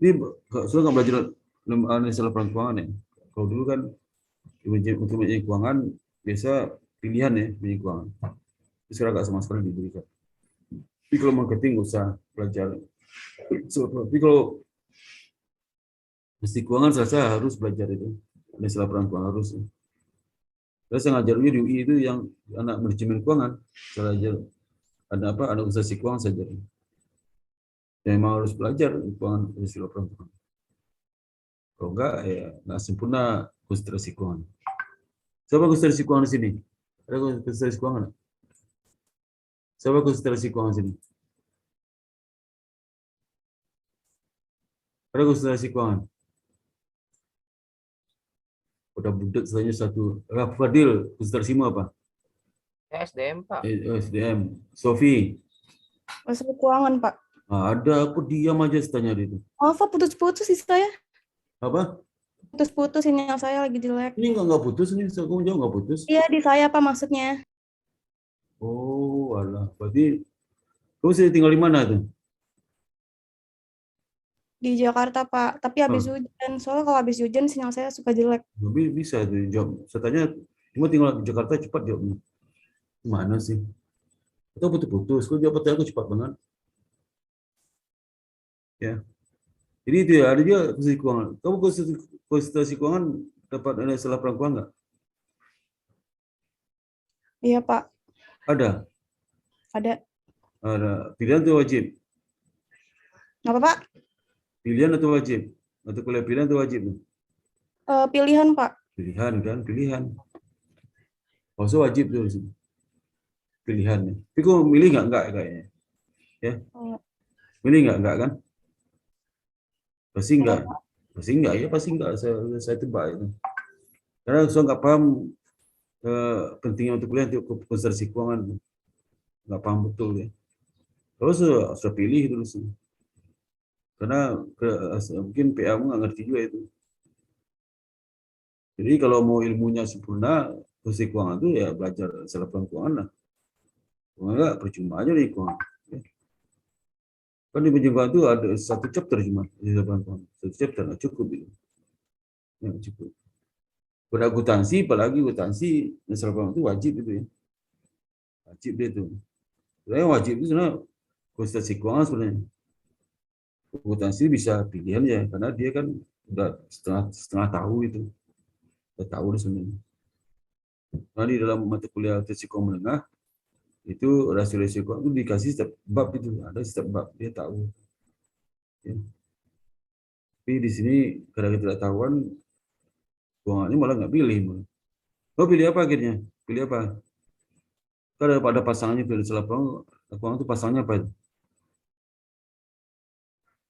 Ini sudah nggak belajar analisa laporan keuangan ya. Kalau dulu kan untuk manajemen keuangan biasa pilihan ya manajemen keuangan. Itu sekarang nggak sama sekali diberikan. Tapi kalau marketing nggak usah belajar. Tapi kalau mesti keuangan saya harus belajar itu. Analisa laporan keuangan harus. Terus saya ngajar di UI itu yang anak manajemen keuangan. Saya ajar ada apa? Ada organisasi keuangan saja. Ya, memang harus belajar keuangan analisa laporan keuangan. Kalau enggak ya nggak sempurna konsentrasi keuangan. Siapa konsentrasi keuangan di sini? Ada konsentrasi keuangan? Siapa konsentrasi keuangan di sini? Ada konsentrasi keuangan? Udah budak saja satu. Fadil, konsentrasimu apa? SDM, Pak. SDM. Sofi? Masalah keuangan, Pak. Ada, aku diam aja tanya itu. Maaf, Pak, putus-putus sih saya. Apa? Putus-putus, sinyal saya lagi jelek. Ini nggak putus nih, kamu jauh nggak putus? Iya, di saya, Pak, maksudnya. Oh, alah. Berarti kamu sudah tinggal di mana tuh? Di Jakarta, Pak. Tapi habis hujan. Soalnya kalau habis hujan, sinyal saya suka jelek. Bisa tuh jawab. Saya tanya, cuma tinggal di Jakarta cepat jawabnya. Gimana sih? Atau putus-putus? Kalau jawab pertanyaan aku cepat banget. Ya. Jadi itu ya, ada juga konsentrasi keuangan. Kamu konsentrasi keuangan dapat analisa laporan keuangan nggak? Iya, Pak. Ada? Ada. Ada. Pilihan atau wajib? Apa, Pak? Pilihan atau wajib? Atau kuliah pilihan atau wajib? Pilihan, Pak. Pilihan kan, pilihan. Maksudnya wajib tuh pilihannya. Tapi kok milih nggak kayaknya? Ya, milih nggak kan? Pasti enggak. Pasti enggak ya, pasti enggak. Saya tebak itu. Karena saya nggak paham pentingnya untuk kuliah untuk konsentrasi keuangan. Nggak paham betul ya. Kalau sudah pilih terus. Karena mungkin PA-mu nggak ngerti juga itu. Jadi kalau mau ilmunya sempurna, konsentrasi keuangan itu ya belajar laporan keuangan lah. Kalau enggak, percuma aja nih keuangan. Kan di penjualan itu ada satu chapter cuma di laporan keuangan. Satu chapter nggak cukup itu. Nggak cukup. Pada akuntansi, apalagi akuntansi, laporan itu wajib itu ya. Wajib dia itu. Sebenarnya wajib itu sebenarnya konsentrasi keuangan sebenarnya. Akuntansi bisa pilihan ya, karena dia kan udah setengah tahu itu. Udah tahu sebenarnya. Nah, di dalam mata kuliah risiko menengah, itu rasio risiko itu dikasih setiap bab itu. Ada setiap bab, dia tahu. Ya. Tapi di sini karena ketidaktahuan, keuangannya malah nggak pilih. Oh, pilih apa akhirnya? Pilih apa? Kalau ada pasangannya pilih laporan keuangan itu pasangannya apa itu?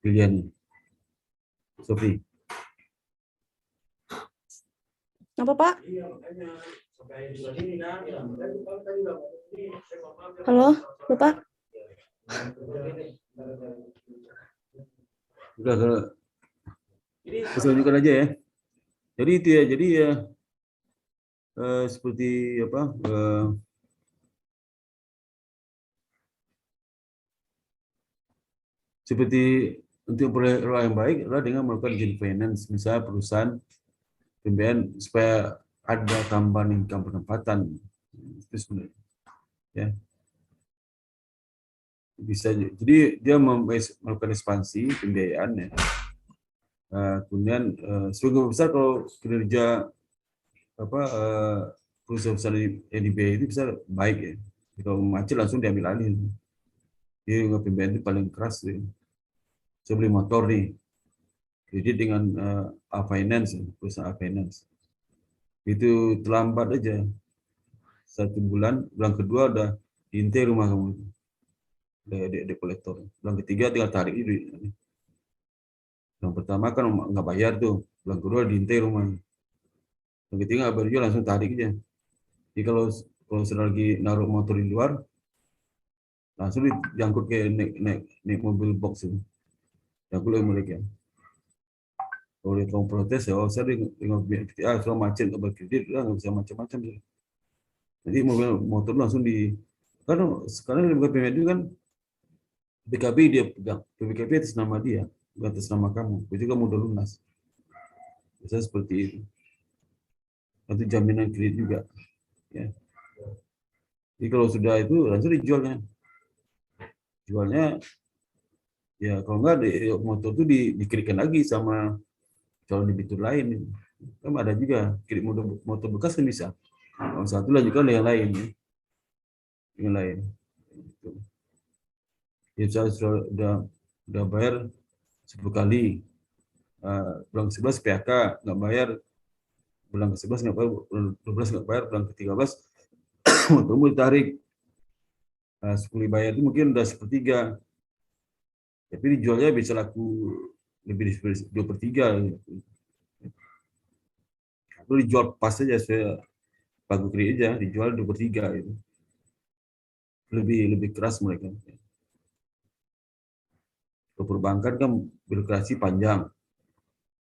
Pilihannya. Sofi. Apa, Pak? Halo, Bapak? Udah, saya tunjukkan aja ya. Jadi itu ya, jadi ya seperti apa? Seperti untuk peroleh yang baik adalah dengan melakukan joint finance, misalnya perusahaan pembiayaan supaya ada tambahan income pendapatan. Itu sebenarnya. Ya. Bisa jadi dia melakukan ekspansi pembiayaan ya. Kemudian sebagian besar kalau kinerja apa perusahaan besar yang dibiayai itu bisa baik ya. Kalau macet langsung diambil alih. Dia pembiayaan itu paling keras ya. Saya beli motor nih, kredit dengan A Finance, perusahaan A Finance. Itu terlambat aja 1 bulan, bulan kedua udah diintai rumah kamu, de kolektor. Bulan ketiga tinggal tarik duit. Yang pertama kan nggak bayar tuh, bulan kedua diintai rumahnya. Yang ketiga nggak bayar juga, langsung tarik aja. Jadi kalau sudah lagi naruh motor di luar, langsung diangkut ke naik mobil box itu. Diangkut oleh mereka. Kalau dia kamu protes, ya saya dengan PTA, soal macet nggak berkredit, nggak bisa macam-macam. Jadi motor langsung karena sekarang di BKP itu kan BKB dia pegang, BKB atas nama dia, bukan atas nama kamu. Itu kamu udah lunas. Bisa seperti itu. Itu jaminan kredit juga. Ya. Jadi kalau sudah itu langsung dijualnya. Jualnya, ya kalau enggak motor itu dikreditkan lagi sama calon debitur lain. Kan ada juga kredit motor bekas kan bisa. Kalau satu lanjutkan dengan yang lain. Ya. Yang lain. Ya saya sudah bayar 10 kali. Bulan ke-11 PHK nggak bayar, bulan ke-11 nggak bayar, bulan 12 nggak bayar, bulan ke-13 motormu ditarik. Sekali bayar itu mungkin udah 1/3. Tapi dijualnya bisa laku lebih dari 2/3. Lalu dijual pas aja, saya pagu kredit aja, dijual 2/3 itu. Lebih keras mereka. Ke perbankan kan birokrasi panjang.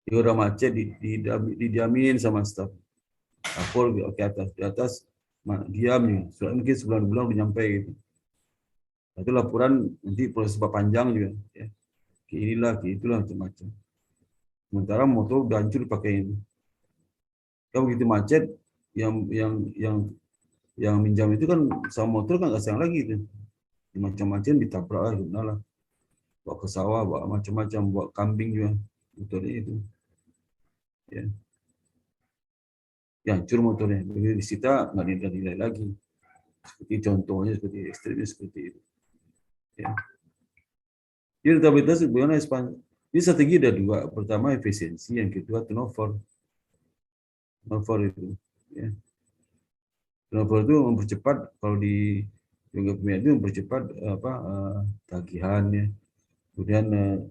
Dia udah macet, didiamin sama staf. Kapol ke atas, di atas diam nih. Mungkin sebulan udah nyampe gitu. Itu laporan nanti proses panjang juga. Ya. Kayak inilah, kayak itulah macam-macam. Sementara motor udah hancur dipakai ini. Kalau begitu macet, yang minjam itu kan sama motor kan nggak sayang lagi itu. Macam-macam ditabrak lah, lah. Bawa ke sawah, bawa macam-macam, bawa kambing juga. Motornya itu. Ya. Ya, hancur motornya. Jadi disita nggak dinilai lagi. Seperti contohnya seperti ekstrimnya seperti itu. Ya. Jadi rentabilitas sebenarnya ekspansi. Ini strategi ada 2. Pertama efisiensi, yang kedua turnover. Turnover itu. Ya. Turnover itu mempercepat, kalau di BKP itu mempercepat tagihannya. Kemudian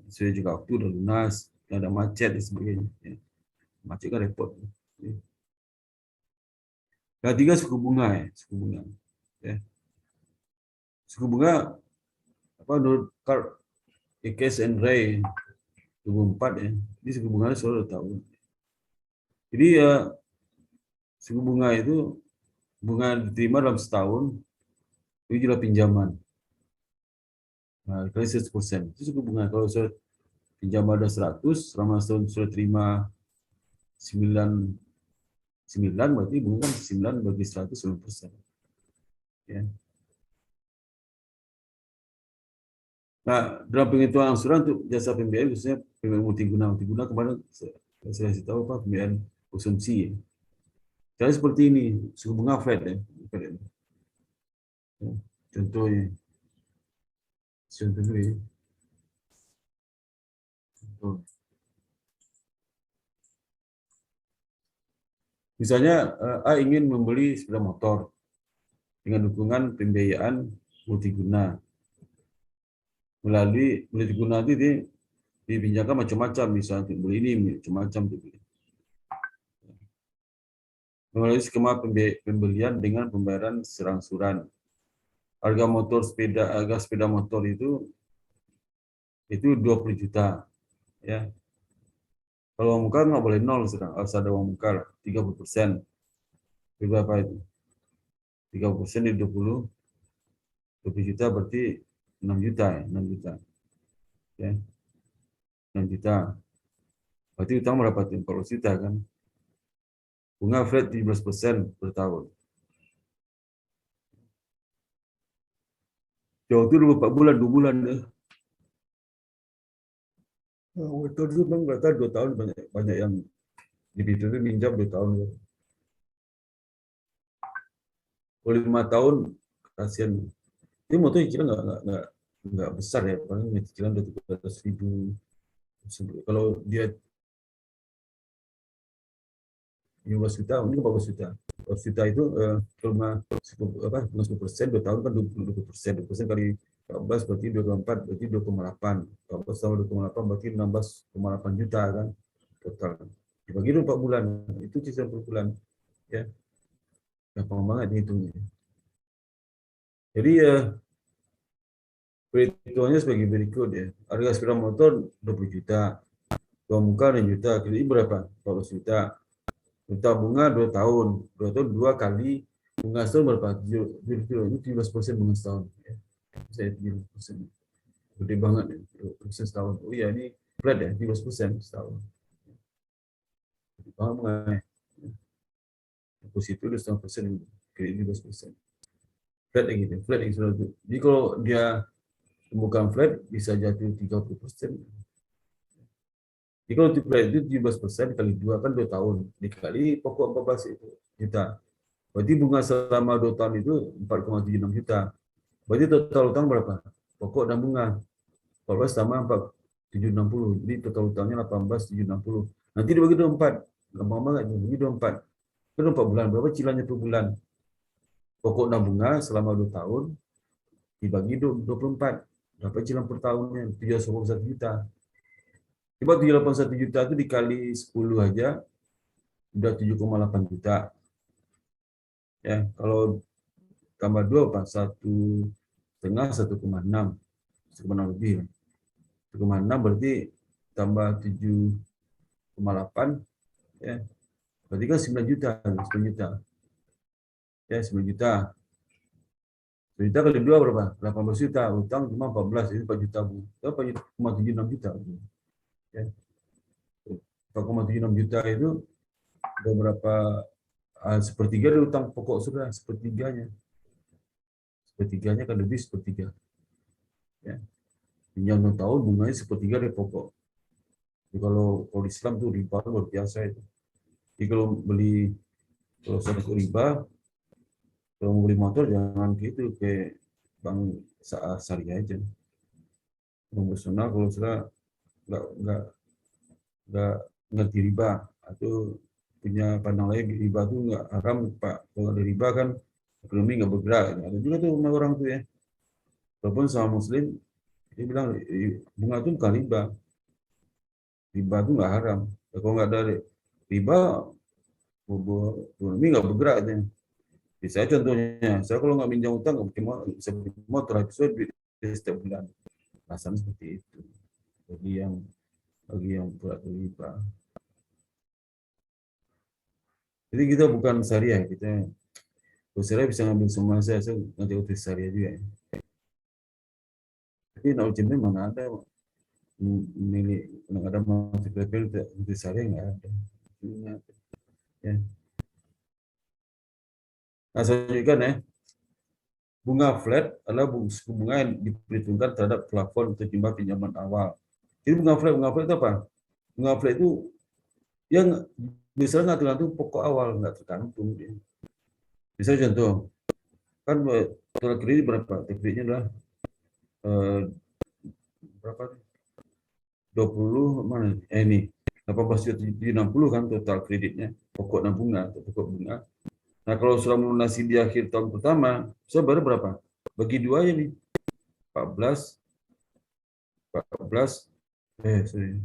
sudah juga waktu udah lunas, ada macet dan sebagainya. Ya. Macet kan repot. Ya. Yang ketiga suku bunga ya, suku bunga. Ya. Suku bunga menurut Case and Ray 2004 ya, ini suku bunga selalu tahu. Jadi suku bunga itu bunga diterima dalam setahun itu juga pinjaman. Nah, kali 100%. Itu suku bunga. Kalau saya pinjaman ada 100, selama setahun sudah terima 99, berarti bunga kan 9 bagi 100, 9%. Ya. Nah, dalam penghitungan angsuran untuk jasa pembiayaan, khususnya pembiayaan multiguna kemarin saya kasih tahu apa, pembiayaan konsumsi. Ya. Jadi seperti ini, suku bunga Fed ya. Ya. Contohnya. Contoh dulu ya. Contoh. Misalnya A ingin membeli sepeda motor dengan dukungan pembiayaan multiguna. Melalui multiguna itu dipinjamkan macam-macam, misalnya beli ini macam-macam. Melalui skema pembelian dengan pembayaran serangsuran. Harga sepeda motor itu 20 juta. Ya. Kalau uang muka nggak boleh 0, harus ada uang muka 30%. Berapa itu? 30% dari 20 juta berarti 6 juta ya, 6 juta. Ya. 6 juta. Berarti utang berapa tuh? 40 juta kan? Bunga flat 17% per tahun. Jauh itu 24 bulan, 2 bulan deh. Motor itu bang, nggak tahu 2 tahun banyak yang debitur itu minjam 2 tahun. Kalau 5 tahun kasihan. Ini motor cicilan nggak besar ya, paling cicilan udah 300.000, Kalau dia 15 juta, ini 14 juta. 14 juta itu cuma 10%, 2 tahun kan 20%. 20% kali 14 berarti 24, berarti 2,8. 14 tambah 2,8 berarti 16,8 juta kan total. Dibagi 4 bulan, itu cicilan per bulan. Ya, gampang banget hitungnya. Jadi perhitungannya sebagai berikut ya. Harga sepeda motor 20 juta, uang muka 6 juta, kredit berapa? 14 juta. Juta bunga 2 tahun, 2 tahun 2 kali bunga setahun berapa? 17% bunga setahun. Ya. Saya 17%. Gede banget ya, 17% setahun. Oh iya, ini flat ya, 17% setahun. Gede banget bunga ya. Deposito udah 0,5%, kredit 17%. Flat ya gitu, flat ya. Jadi kalau dia bukan flat, bisa jatuh 30%. Jadi kalau flat itu 17% kali 2 kan 2 tahun. Dikali pokok 14 juta. Berarti bunga selama 2 tahun itu 4,76 juta. Berarti total utang berapa? Pokok dan bunga. 14 tambah 4,760. Jadi total utangnya 18,760. Nanti dibagi 24. Gampang banget. Dibagi 24. Itu 4 bulan. Berapa cicilannya per bulan? Pokok dan bunga selama 2 tahun dibagi 24. Berapa cicilan per tahunnya? 781 juta. Coba 781 juta itu dikali 10 aja. Udah 7,8 juta. Ya, kalau tambah 2 apa? 1,5, 1,6. 1,6 lebih. 1,6 berarti tambah 7,8 ya. Berarti kan 9 juta, 9 juta. Ya, 9 juta. 9 juta kali 2 berapa? 18 juta. Utang cuma 14, itu 4 juta. Berapa? 4,76 juta. Ya. 4,76 juta itu ada berapa? Sepertiga dari utang pokok sudah, sepertiganya. Sepertiganya kan lebih sepertiga. Ya. Pinjam 2 tahun bunganya sepertiga dari pokok. Jadi kalau Islam tuh riba luar biasa itu. Jadi kalau saya ikut riba, kalau mau beli motor jangan gitu ke bank syariah aja. Konvensional kalau sudah nggak ngerti riba atau punya pandang lain riba tuh nggak haram Pak. Kalau ada riba kan ekonomi nggak bergerak. Ada juga tuh orang tuh ya. Walaupun sama Muslim dia bilang bunga itu bukan riba. Riba itu nggak haram. Kalau nggak ada riba, ekonomi nggak bergerak. Saya contohnya, saya kalau nggak minjam utang nggak mungkin bisa beli motor habis duit setiap bulan. Rasanya seperti itu. Bagi yang berat riba. Jadi kita bukan syariah, kita syariah bisa ngambil semua saya nanti utus syariah juga. Tapi nak ujian mana ada milik, nggak ada masuk level utus syariah nggak ada. Ya. Nah, saya tunjukkan ya. Bunga flat adalah suku bunga yang diperhitungkan terhadap plafon atau jumlah pinjaman awal. Jadi bunga flat itu apa? Bunga flat itu yang misalnya nggak pokok awal, nggak tergantung. Misalnya contoh, kan total kredit berapa? Kreditnya adalah berapa? 20 mana? Ini 18,760 kan total kreditnya, pokok dan bunga, pokok bunga. Nah, kalau sudah melunasi di akhir tahun pertama, saya baru berapa? Bagi 2 aja nih. 14, sorry.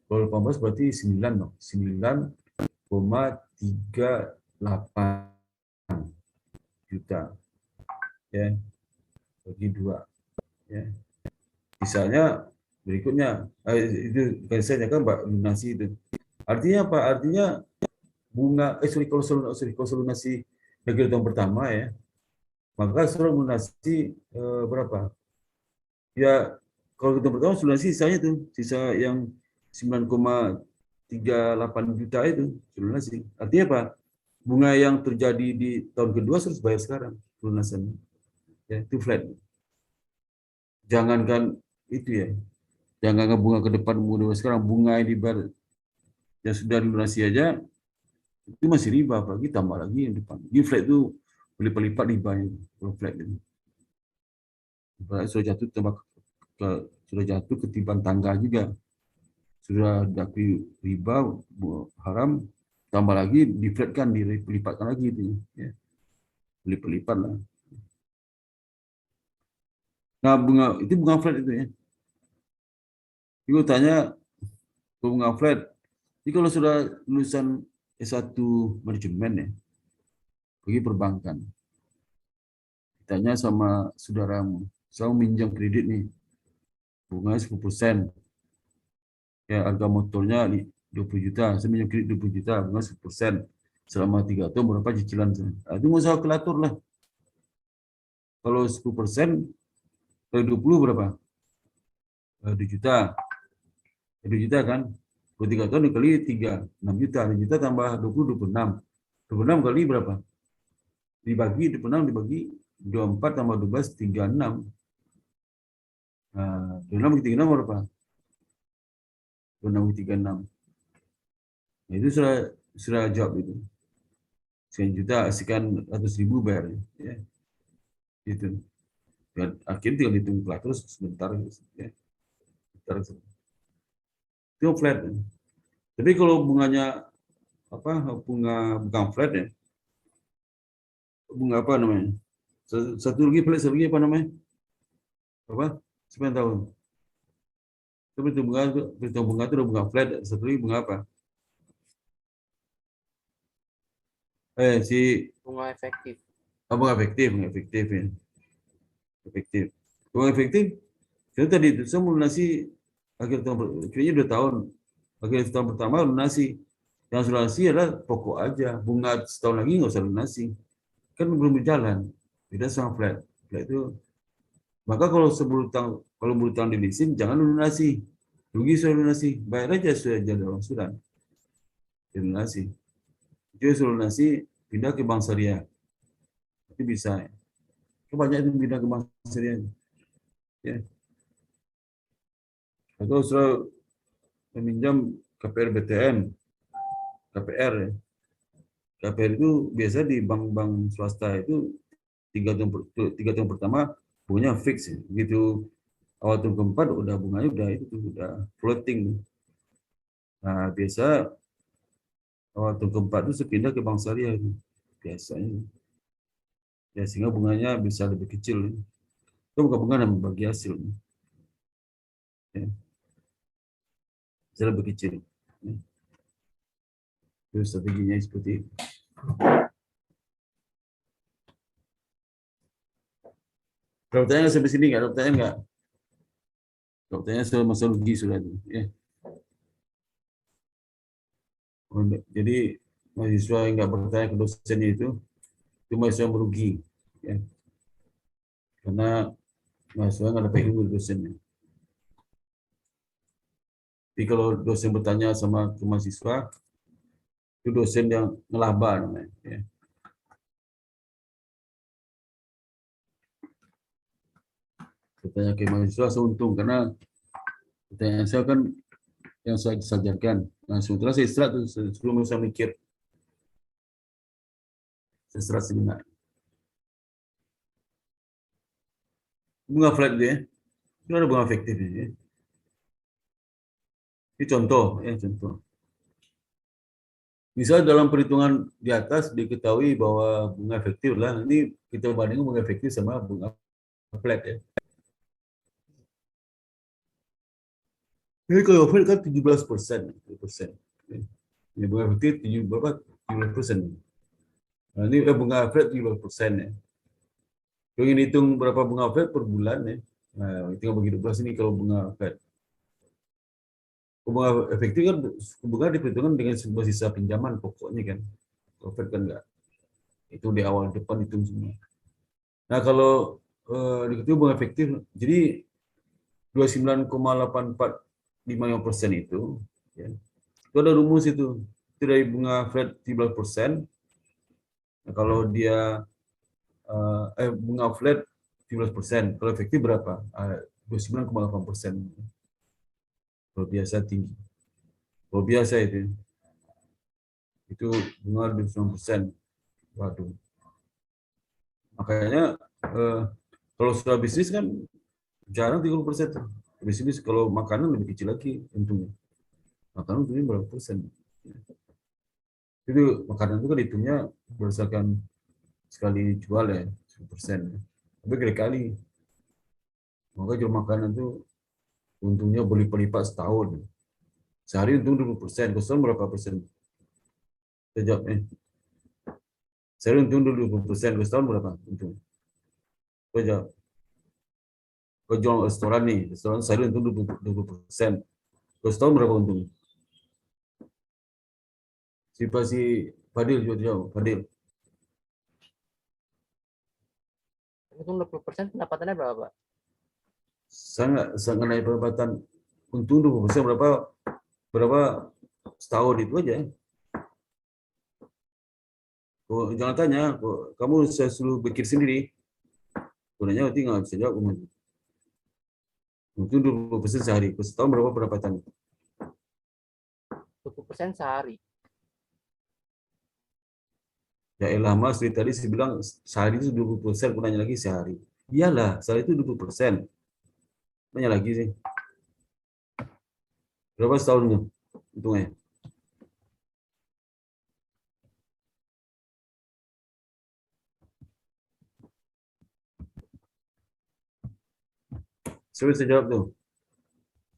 Kalau 18 berarti 9 dong. 9,38 juta. Ya. Bagi 2. Ya. Sisanya berikutnya. Itu biasanya kan Mbak lunasi itu. Artinya apa? Artinya bunga kalau lunasi bagi tahun pertama ya. Maka sudah melunasi berapa? Ya, kalau tahun pertama sudah sisanya tuh, sisa yang 9,38 juta itu lunasi. Artinya apa? Bunga yang terjadi di tahun kedua harus bayar sekarang lunasannya. Ya, itu flat. Jangankan itu ya. Jangan bunga ke depan bunga sekarang, bunga yang dibayar yang sudah lunasi aja itu masih riba, apalagi tambah lagi yang depan. Di flat itu berlipat-lipat ribanya kalau flat itu. Sudah jatuh ketiban tangga juga. sudah diakui riba haram, tambah lagi diflatkan, dilipatkan lagi itu, ya. Lipat-lipat lah. Nah, itu bunga flat itu, ya. Ibu tanya bunga flat. Jadi kalau sudah lulusan S1 manajemen, ya, pergi perbankan, tanya sama saudaramu, saya minjam kredit nih, bunganya 10%, ya harga motornya 20 juta, saya minjam kredit 20 juta, bunga 10%, selama 3 tahun berapa cicilan saya. Nah, itu nggak usah kalkulator lah. Kalau 10% kali 20 berapa? 2 juta. 2 juta kan? 23 tahun dikali 3, 6 juta. 6 juta tambah 20, 26. 26 kali berapa? Dibagi 26 dibagi 24 tambah 12, 36. Nah, 26 bagi 36 berapa? 26 bagi 36. Nah, itu sudah jawab itu. Sekian juta, sekian ratus ribu bayar. Ya. Gitu. Dan akhirnya tinggal dihitung plat terus sebentar. Ya. Itu flat. Ya. Tapi kalau bunganya bunga flat, ya, bunga apa namanya? Satu lagi flat, satu lagi apa namanya? Apa? Siapa yang tahu? Tapi itu bunga itu ada bunga flat, satu lagi bunga apa? Bunga efektif. Bunga efektif, ya. Efektif. Bunga efektif. Saya tadi itu saya melunasi akhir tahun, kayaknya 2 tahun. Akhir tahun pertama lunasi. Yang lunasi adalah pokok aja. Bunga setahun lagi nggak usah lunasi. Kan belum berjalan. Beda sama flat. Flat itu. Maka kalau berutang di leasing jangan lunasi. Rugi sudah lunasi. Bayar aja sudah jadi angsuran. Lunasi. Jadi suruh lunasi pindah ke bank syariah. Itu bisa. Banyak itu pindah ke bank syariah. Ya. Atau sudah meminjam KPR BTN, KPR, ya. KPR itu biasa di bank-bank swasta itu 3 tahun pertama bunganya fix, ya. Begitu awal tahun keempat udah bunganya udah floating. Nah, biasa awal tahun keempat itu sepindah ke bank syariah itu biasanya. Ya, sehingga bunganya bisa lebih kecil. Itu bukan bunga dan bagi hasil. Ya. Bisa lebih kecil. Ya. Itu strateginya seperti itu. Kalau pertanyaan sampai sini nggak? Ada pertanyaan nggak? Kalau pertanyaan soal masalah rugi sudah itu. Ya. Jadi mahasiswa yang nggak bertanya ke dosennya itu mahasiswa merugi. Ya. Karena mahasiswa nggak dapat ilmu dari dosennya. Tapi kalau dosen bertanya sama ke mahasiswa, itu dosen yang ngelaba namanya. Ya. Bertanya ke mahasiswa seuntung karena pertanyaan saya kan yang saya ajarkan. Nah, sementara saya istirahat sebelum saya mikir. Saya istirahat sebentar. Bunga flat dia, itu ada bunga efektif ya. Ini contoh, ya contoh. Misal dalam perhitungan di atas diketahui bahwa bunga efektif lah. Ini kita bandingkan bunga efektif sama bunga flat ya. Ini kalau flat kan 17%. Ini bunga efektif 17%. Nah, ini bunga flat 17% ya. Kalau ingin hitung berapa bunga flat per bulan ya. Nah, tinggal bagi 12 ini kalau bunga flat. Bunga efektif kan bunga diperhitungkan dengan sebuah sisa pinjaman pokoknya kan. Kalau flat kan enggak. Itu di awal depan hitung semua. Nah, kalau diketahui bunga efektif, jadi 29,8455% itu, ya, itu ada rumus itu dari bunga flat 17%. Nah, kalau dia bunga flat 17%, kalau efektif berapa? 29,8%. Kalau biasa tinggi. Kalau biasa itu bunga 29%. Waduh. Makanya kalau sudah bisnis kan jarang 30%. Bisnis kalau makanan lebih kecil lagi untungnya. Makanan untungnya berapa persen? Itu makanan itu kan hitungnya berdasarkan sekali jual ya, 10%. Tapi kali-kali. Maka jual makanan itu untungnya berlipat-lipat setahun. Sehari untung 20%, kosong berapa persen? Saya jawab, sehari untung 20%, setahun berapa untung? Saya jawab, kau jual restoran nih, restoran sehari untung 20%. Setahun berapa untung? Si Fadil jawab, Fadil. Untung 20% pendapatannya berapa, Pak? Sangat naik pendapatan untung 20% berapa setahun itu aja. Jangan tanya, kamu saya suruh pikir sendiri. Gunanya tinggal bisa jawab. Untung 20% sehari, setahun berapa pendapatan? 20% sehari. Ya elah mas, tadi saya bilang sehari itu 20%, aku nanya lagi sehari. Iyalah, sehari itu 20%. Nanya lagi sih. Berapa setahunnya? Untungnya. Saya bisa jawab tuh.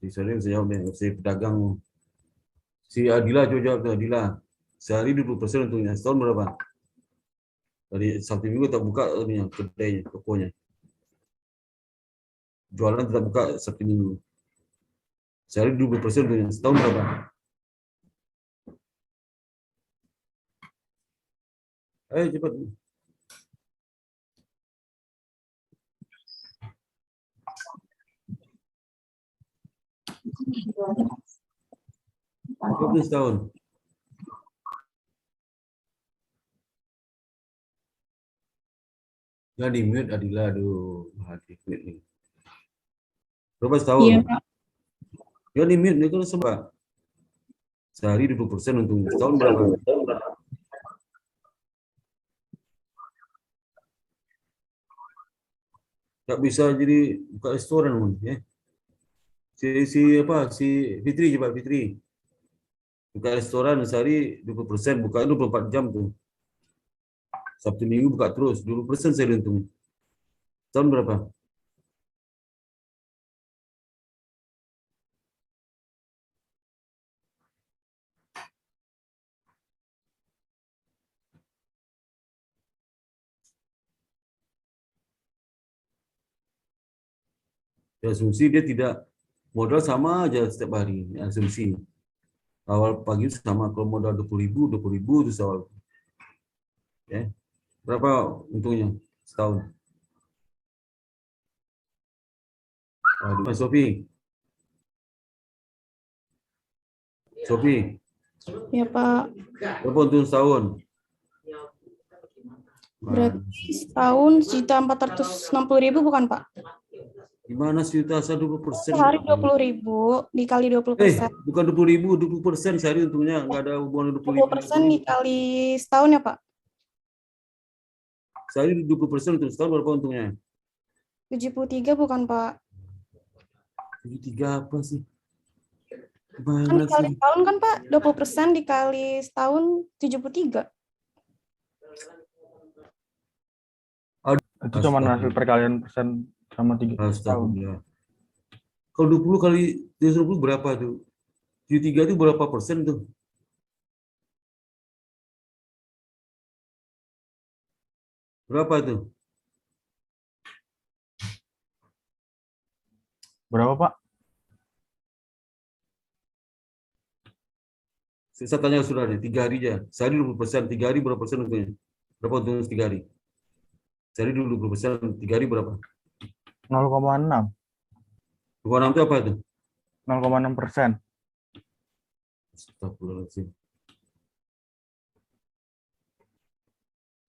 Saya bisa jawab deh, si pedagang. Si Adila coba jawab tuh, Adila. Sehari 20% untungnya, setahun berapa? Dari Sabtu Minggu tak buka kedainya, tokonya. Jualan tetap buka Sabtu Minggu. Sehari 20% untungnya, setahun berapa? Ayo cepat. Berapa setahun? Jangan di mute Adila, aduh, hati mute nih. Berapa setahun? Iya, Pak. Jangan di mute, itu sebab. Sehari 20% untungnya, setahun berapa? Tak bisa jadi buka restoran ya. Si Fitri coba Fitri. Buka restoran sehari 20%, buka 24 jam tuh. Sabtu Minggu buka terus, 20% saya untung. Tahun berapa? Ya, asumsi dia tidak modal sama aja setiap hari, asumsi. Awal pagi sama, kalau modal 20.000 itu awal. Ya. Berapa untungnya setahun? Aduh, Mas Sofi. Sofi, Ya, Pak. berapa untung setahun? Berarti setahun 1.460.000 bukan, Pak? Gimana sih juta 20%? Sehari 20.000 dikali 20%. Bukan 20.000, 20% sehari untungnya, nggak ada hubungan 20.000. 20% dikali setahun ya, Pak? Sehari 20% untuk setahun berapa untungnya? 73 bukan, Pak? 73 apa sih? Kan Gimana dikali sih? setahun kan, Pak? 20% dikali setahun 73. Itu cuma hasil perkalian persen sama 3 tahun. Astagfirullah. Kalau 20 kali 20 berapa tuh? 73 itu berapa persen tuh? Berapa tuh? Berapa, Pak? Saya tanya sudah nih, 3 hari aja. Sehari 20%, 3 hari berapa persen untungnya? Berapa untungnya 3 hari? Sehari 20%, 3 hari berapa? 0,6. 2,6 itu apa itu? 0,6%. Astagfirullahaladzim.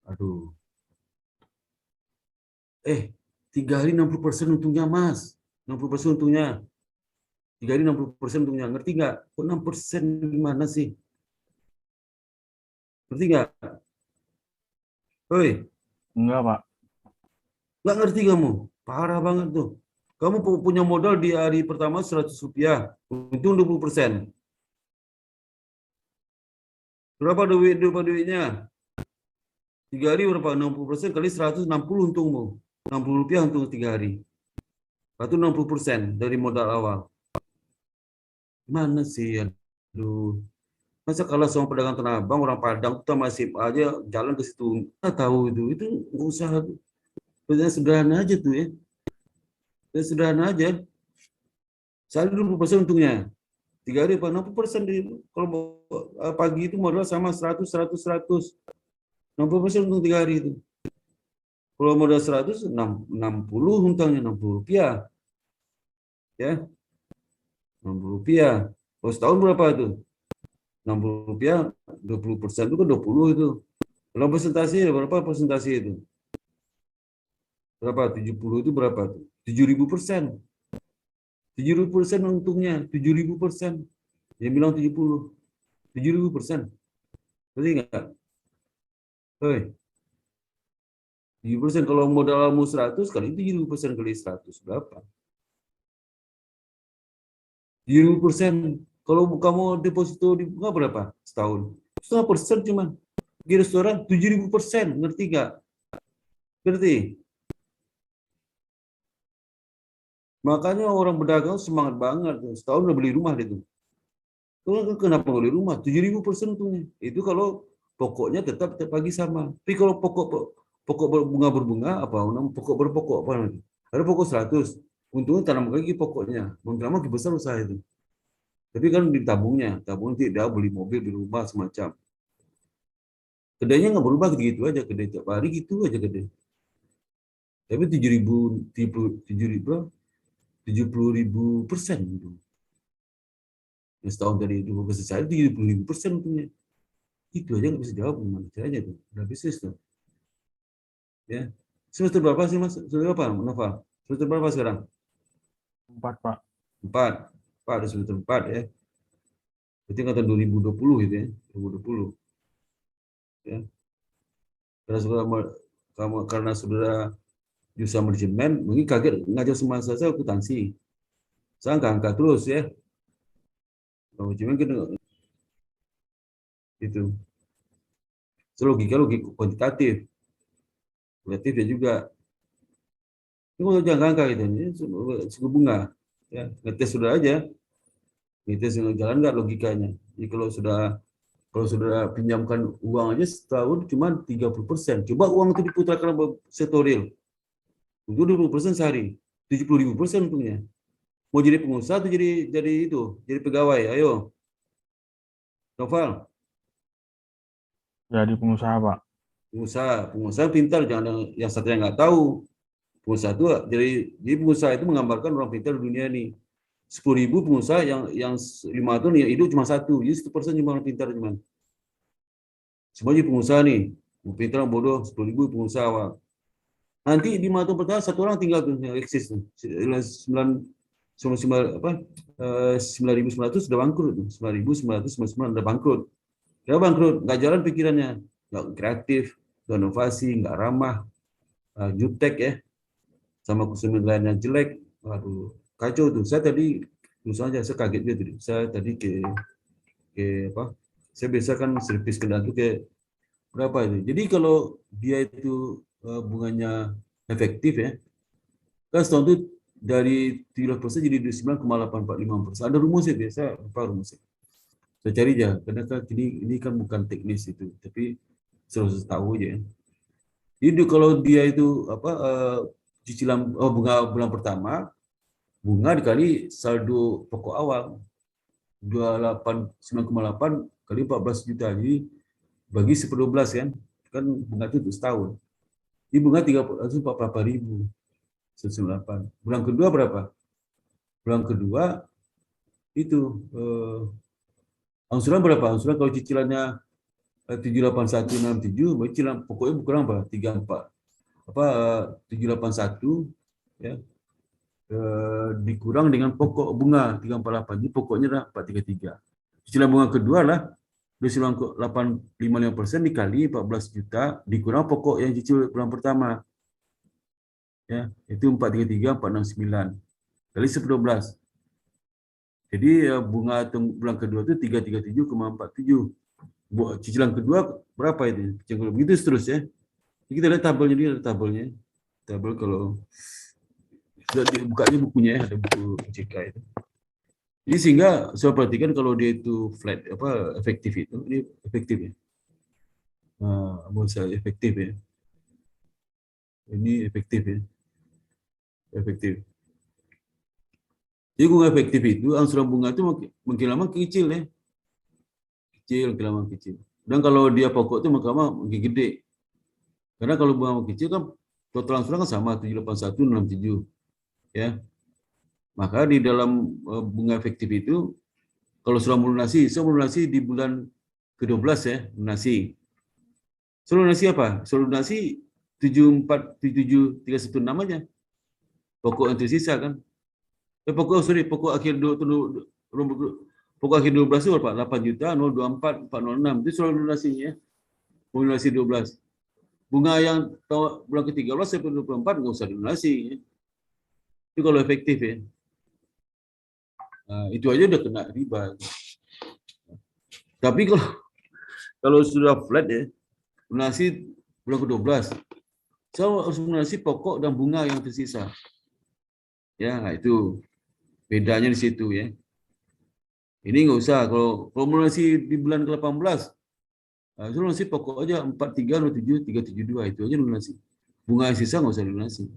Aduh. 3 hari 60% untungnya, Mas. 60% untungnya. 3 hari 60% untungnya. Ngerti nggak? Kok 6% gimana sih? Ngerti nggak? Hoi, Enggak, Pak. nggak ngerti kamu? Parah banget tuh. Kamu punya modal di hari pertama 100 rupiah. Untung 20%. Berapa duitnya? 3 hari berapa? 60% kali 160 untungmu. 60 rupiah untung 3 hari. Itu 60% dari modal awal. Mana sih? Aduh. Masa kalau sama pedagang Tanah Abang, orang Padang kita masih aja jalan ke situ. Nggak tahu itu nggak usah. Sebenarnya sederhana aja tuh ya. Sederhana aja. Saya 20% untungnya. 3 hari apa 60% kalau pagi itu modal sama 100 60% untung 3 hari itu. Kalau modal 100 60 untungnya 60 rupiah. Ya. 60 rupiah. Kalau setahun berapa itu? 60 rupiah 20% itu kan 20 itu. Kalau persentase berapa persentase itu? Berapa? 70 itu berapa tuh? 7.000%. 7.000% untungnya, 7.000%. Dia bilang 70. 7.000%. Berarti enggak? Hoi. 7% kalau modalmu 100 kali 7.000% kali 100 berapa? 7.000%. Kalau kamu deposito di bunga berapa setahun? 0,5% cuman. Di restoran 7.000%, ngerti nggak? Ngerti? Makanya orang berdagang semangat banget. Setahun udah beli rumah itu. Kenapa beli rumah? 7.000% tuh. Itu kalau pokoknya tetap pagi sama. Tapi kalau pokok berbunga apa? Pokok berpokok apa nanti? Ada pokok 100. Untungnya tanam lagi pokoknya. Mungkin lama besar usaha itu. Tapi kan ditabungnya, tabung tidak beli mobil, beli rumah semacam. Kedainya nggak berubah gitu aja, kedai tiap hari gitu aja kedai. Tapi 70.000% gitu. Yang setahun dari itu selesai 70.000% untungnya. Itu aja nggak bisa jawab gimana caranya tuh. Udah bisnis tuh. Ya. Semester berapa sih Mas? Semester berapa, Nova? Semester berapa sekarang? 4, Pak. 4. Ada semester 4 ya. Berarti angkatan 2020 gitu ya. 2020. Ya. Karena saudara jurusan manajemen, mungkin kaget ngajar semasa saya akuntansi. Saya angka terus ya. Manajemen kan itu. Logika kuantitatif. Kualitatif ya juga. Ini kalau jangan angka gitu, ini suku bunga. Ya, ngetes sudah aja. Ngetes jalan nggak logikanya. Jadi kalau sudah pinjamkan uang aja setahun cuma 30%. Coba uang itu diputarkan sektor real. Itu 20% sehari. 70.000% untungnya. Mau jadi pengusaha atau jadi pegawai? Ayo. Novel. Jadi pengusaha, Pak. Pengusaha pintar, jangan yang satunya nggak tahu. Pengusaha itu jadi pengusaha itu menggambarkan orang pintar di dunia ini. 10.000 pengusaha yang 5 tahun yang hidup cuma 1, jadi 1% cuma orang pintar cuman. Semua jadi pengusaha nih, pintar bodoh 10.000 pengusaha awal. Nanti di 5 tahun pertama 1 orang tinggal tuh yang eksis tuh. 9.900 sudah bangkrut tuh. 9.999 udah bangkrut. Ya bangkrut, nggak jalan pikirannya, nggak kreatif, nggak inovasi, nggak ramah, jutek ya, sama konsumen lainnya jelek. Waduh, kacau tuh. Saya tadi misalnya saya kaget gitu. Saya tadi ke apa? Saya biasa kan servis kendaraan itu ke berapa itu. Jadi kalau dia itu bunganya efektif ya, kan setahun itu dari 13% jadi 9,845%. Ada rumusnya biasa, apa rumusnya? Saya cari aja, karena kan ini kan bukan teknis itu, tapi harus tahu aja. Jadi kalau dia itu apa cicilan bunga bulan pertama, bunga dikali saldo pokok awal 9,8 kali 14 juta, jadi bagi 1/12 kan bunga itu untuk setahun. Jadi bunga 348.000 198. Bulan kedua berapa? Bulan kedua itu angsuran berapa? Angsuran kalau cicilannya 78167, cicilan pokoknya kurang apa? 34 apa 781 ya dikurang dengan pokok bunga 348, jadi pokoknya adalah 433. Cicilan bunga kedua lah 855% dikali 14 juta dikurang pokok yang cicil bulan pertama. Ya, itu 433 469 kali 1/12. Jadi bunga bulan kedua itu 337,47. cicilan kedua berapa itu? Cicilan kedua begitu seterusnya. Jadi kita lihat tabelnya, dia ada tabelnya. Tabel kalau sudah dibukanya bukunya ya, ada buku OJK itu. Jadi sehingga saya perhatikan kalau dia itu flat apa efektif itu, ini efektif ya. Menurut saya efektif ya. Ini efektif ya. Efektif. Jadi bunga efektif itu, angsuran bunga itu makin lama kecil ya. Kecil, makin lama kecil. Dan kalau dia pokok itu makin lama makin gede. Karena kalau bunga kecil kan total angsuran kan sama 78167 ya. Maka di dalam bunga efektif itu kalau sudah melunasi, saya melunasi di bulan ke-12 ya, lunasi. Saya lunasi apa? Saya lunasi 7477316 aja. Pokok yang tersisa kan. Pokok akhir pokok akhir 12 itu berapa? 8.024.406. Itu soal lunasinya. Lunasi 12. Bunga yang bulan ke-13 sampai 24 nggak usah lunasi. Ya. Itu kalau efektif ya. Nah, itu aja udah kena riba. Tapi kalau sudah flat ya, lunasi bulan ke-12, saya harus lunasi pokok dan bunga yang tersisa. Ya, itu bedanya di situ ya. Ini nggak usah kalau lunasi di bulan ke-18, lunasi pokok aja 4307.372 itu aja lunasi. Bunga yang sisa nggak usah lunasi.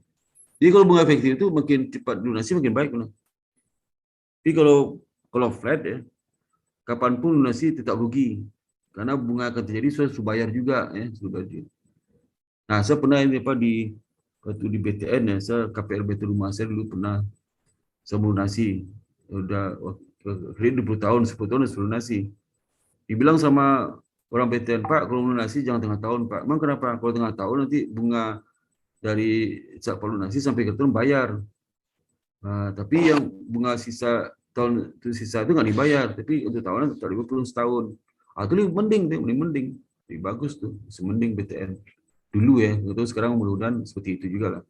Jadi kalau bunga efektif itu makin cepat lunasi makin baik. Tapi kalau flat ya, kapanpun lunasi tetap rugi karena bunga akan terjadi sudah bayar juga ya, sudah. Nah, saya pernah ini waktu di BTN ya, saya KPR BT Rumah saya dulu pernah saya melunasi udah kredit 20 tahun, 10 tahun sudah lunasi. Dibilang sama orang BTN, Pak, kalau lunasi jangan tengah tahun, Pak. Emang kenapa? Kalau tengah tahun nanti bunga dari saat lunasi sampai ke tahun bayar. Nah, tapi yang bunga sisa tahun itu sisa itu nggak dibayar, tapi untuk tahunan tetap 50 setahun. Itu lebih mending, lebih bagus tuh, semending BTN dulu ya. Itu sekarang mudah-mudahan seperti itu juga lah.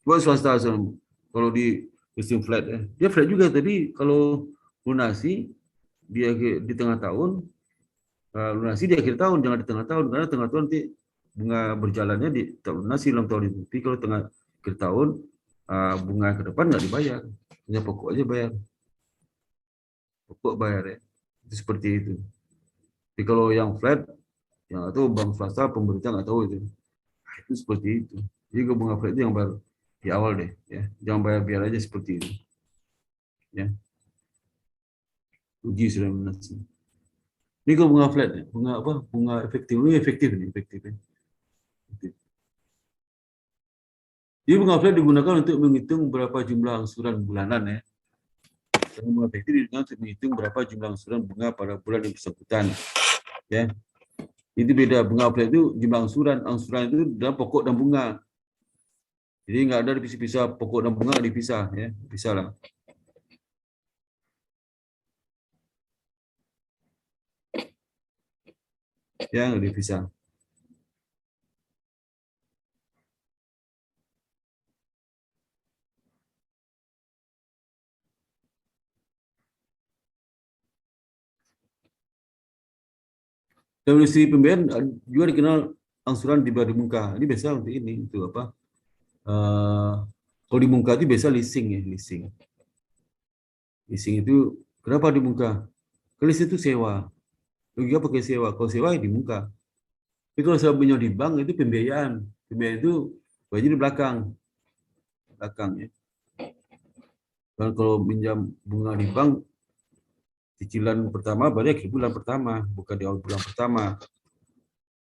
Buat swasta kalau di sistem flat ya, dia flat juga, tapi kalau lunasi dia di tengah tahun, lunasi di akhir tahun, jangan di tengah tahun, karena tengah tahun nanti bunga berjalannya di lunasi dalam tahun itu. Tapi kalau tengah akhir tahun bunga ke depan nggak dibayar, hanya pokok aja bayar, pokok bayar ya, itu seperti itu. Tapi kalau yang flat, yang atau bank swasta pemerintah nggak tahu itu seperti itu. Jadi kalau bunga flat itu yang bayar di awal deh, ya, jangan bayar biar aja seperti itu, ya. Rugi sudah lunasi. Ini kalau bunga flat, ya, bunga apa? Bunga efektif ini efektif nih, efektif. Ya. Jadi bunga flat digunakan untuk menghitung berapa jumlah angsuran bulanan ya. Dan bunga efektif digunakan untuk menghitung berapa jumlah angsuran bunga pada bulan yang bersangkutan. Ya. Itu beda, bunga flat itu jumlah angsuran itu dalam pokok dan bunga. Jadi nggak ada dipisah-pisah, pokok dan bunga dipisah ya, pisah lah. Ya, nggak dipisah. Definisi pembayaran juga dikenal angsuran di bawah di muka. Ini biasa untuk ini, itu apa? Kalau di muka itu biasa leasing ya, leasing. Leasing itu kenapa di muka? Kalau leasing itu sewa. Juga pakai sewa. Kalau sewa ya di muka. Tapi kalau saya punya di bank itu pembiayaan. Pembiayaan itu wajib di belakang. Belakang ya. Dan kalau pinjam bunga di bank, cicilan pertama baru akhir bulan pertama, bukan di awal bulan pertama.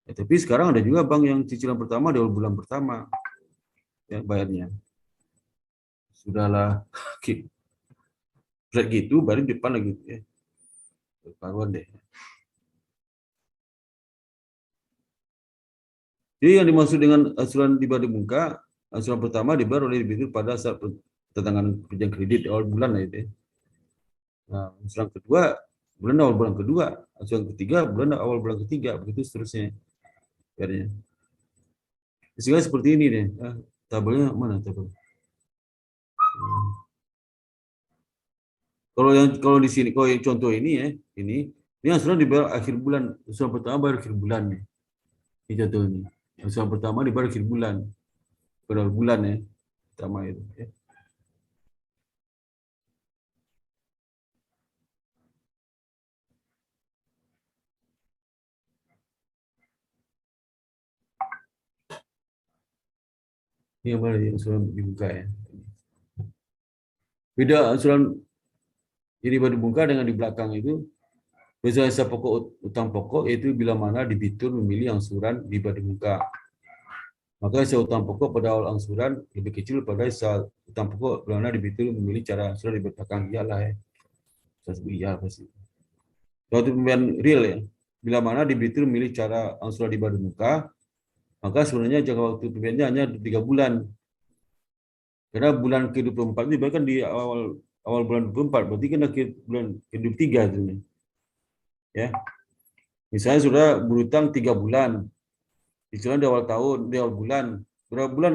Ya, tapi sekarang ada juga bank yang cicilan pertama di awal bulan pertama ya bayarnya. Sudahlah, flat gitu, baru di depan lagi ya. Paruan deh. Jadi yang dimaksud dengan angsuran di bawah di muka, angsuran pertama dibayar oleh debitur pada saat pertengahan perjanjian kredit di awal bulan lah itu. Nah, angsuran kedua awal bulan kedua, angsuran ketiga awal bulan ketiga, begitu seterusnya. Biarnya. Sehingga seperti ini deh. Tabelnya mana tabel? Kalau di sini, kalau contoh ini ya, ini Ini angsuran dibayar akhir bulan. Angsuran pertama bayar akhir bulan nih. Ini contohnya. Angsuran pertama dibayar akhir bulan. Per bulan ya. Pertama itu. Ya. Ini yang mana angsuran dibuka ya. Beda angsuran jadi baru dibuka dengan di belakang itu. Biasanya sisa pokok utang pokok yaitu bila mana debitur memilih angsuran di badan muka. Maka sisa utang pokok pada awal angsuran lebih kecil pada sisa utang pokok bila mana debitur memilih cara angsuran di belakang. Iyalah ya. Saya sebut iya pasti. Suatu pembayaran real ya. Bila mana debitur memilih cara angsuran di badan muka, maka sebenarnya jangka waktu pembayarannya hanya 3 bulan. Karena bulan ke-24 itu bahkan di awal bulan 24, berarti kan bulan ke-23 itu. Ya. Misalnya sudah berutang 3 bulan. Cicilan di awal tahun, di awal bulan. Berapa bulan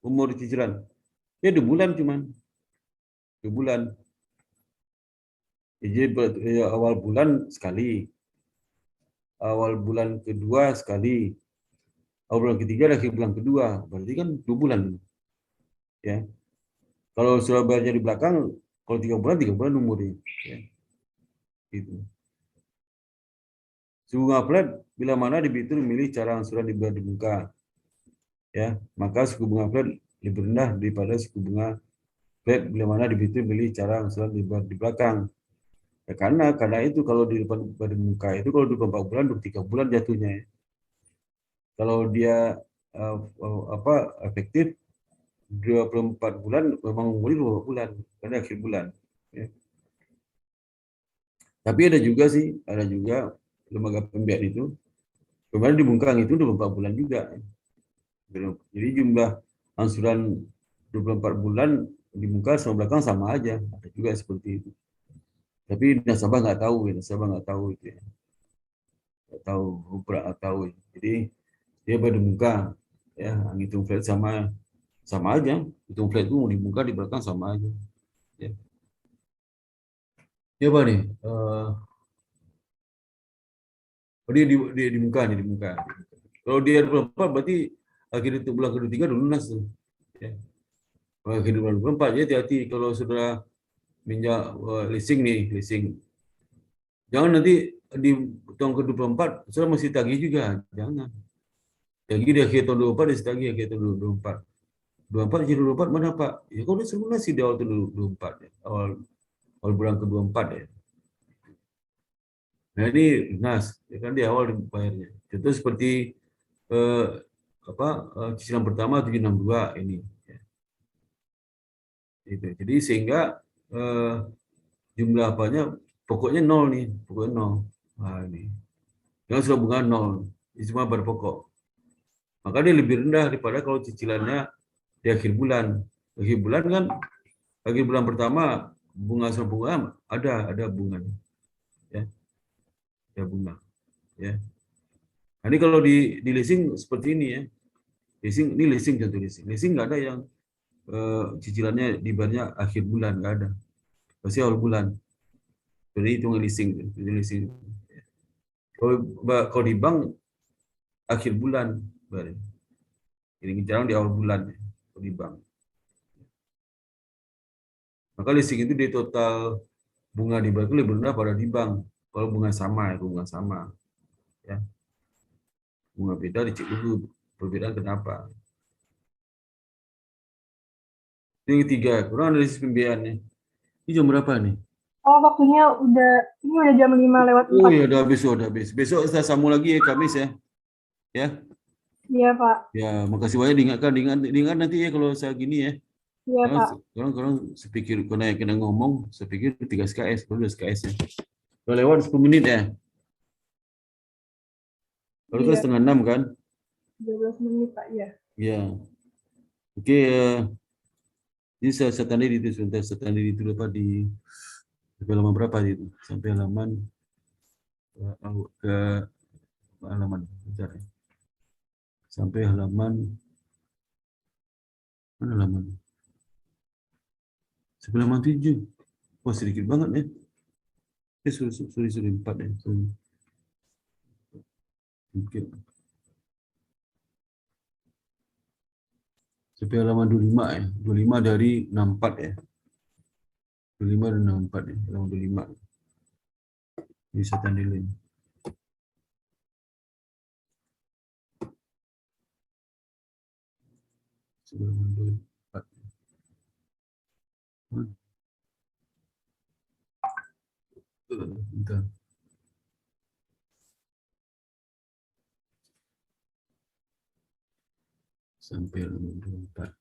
umur cicilan? Ya 2 bulan cuman. 2 bulan. Jadi awal bulan sekali. Awal bulan kedua sekali. Awal bulan ketiga akhir bulan kedua. Berarti kan 2 bulan. Ya. Kalau sudah bayarnya di belakang, kalau 3 bulan umurnya. Ya. Gitu. Suku bunga flat bila mana debitur memilih cara angsuran dibayar di muka, ya maka suku bunga flat lebih rendah daripada suku bunga flat bila mana debitur memilih cara angsuran dibayar di belakang. Ya, karena itu kalau di depan di muka itu kalau 24 bulan 23 bulan jatuhnya. Ya. Kalau dia efektif 24 bulan memang umurnya 24 bulan karena akhir bulan. Ya. Tapi ada juga lembaga pembiayaan itu kemarin di Bungkang itu 24 bulan juga. Jadi jumlah angsuran 24 bulan di muka sama belakang sama aja. Ada juga seperti itu. Tapi nasabah nggak tahu itu ya. Nggak tahu. Jadi dia baru muka ya, ngitung flat sama aja. Hitung flat itu mau di muka di belakang sama aja. Ya. Ya Pak nih. Dia di muka nih, di muka. Kalau dia 24 berarti akhir itu bulan ke-23 udah lunas tuh. Ya. Akhir bulan 24 ya hati-hati kalau sudah minjak leasing. Jangan nanti di tahun ke-24 sudah masih tagih juga, jangan. Tagih di akhir tahun 24 dia tagih akhir tahun 24. 24 jadi 24 mana Pak? Ya kalau udah lunasi di awal tahun 24 ya. Awal bulan ke-24 ya. Nah ini lunas, ya kan di awal dibayarnya. Contoh seperti cicilan pertama 762 ini. Ya. Itu. Jadi sehingga jumlah apanya pokoknya 0 nih, pokoknya 0. Nah, ini. Yang sudah bunga 0, ini cuma berpokok. Maka dia lebih rendah daripada kalau cicilannya di akhir bulan. Akhir bulan kan, akhir bulan pertama bunga sama bunga ada bunga. Ya. Ada bunga. Ya. Nah, ini kalau di leasing seperti ini ya. Ini leasing contoh leasing. Leasing nggak ada yang cicilannya dibayarnya akhir bulan, nggak ada. Pasti awal bulan. Jadi hitungan leasing. Kalau di bank akhir bulan, ini jarang di awal bulan kalau di bank. Maka leasing itu di total bunga di bank itu lebih rendah pada di bank. Kalau bunga sama, ya. Bunga beda dicek dulu perbedaan kenapa. Yang ketiga, kurang analisis pembiayaannya. Ini jam berapa nih? Oh, waktunya ini udah jam 5:04. Oh ya, udah habis. Besok kita sambung lagi ya, Kamis ya. Ya. Iya, Pak. Ya, makasih banyak diingat nanti ya kalau saya gini ya. Iya, Pak. Orang sepikir karena kena ngomong, saya pikir 3 SKS, baru 2 SKS ya. Udah lewat 10 menit ya. Baru kan setengah 6 kan? 12 menit, Pak, ya. Ya. Oke, ini saya tandai itu sebentar, saya tandai itu dapat di sampai halaman berapa itu? Sampai halaman ke halaman bentar ya. Sampai halaman mana halaman? Sampai halaman 7. Wah, sedikit banget ya. Sorry, 4 ya. Sorry. Mungkin. Sampai halaman 25 ya. 25 dari 64 ya. 25 dan 64 ya. Halaman 25. Ini saya tandilin. Halaman 24. Bentar. Sampai halaman 24.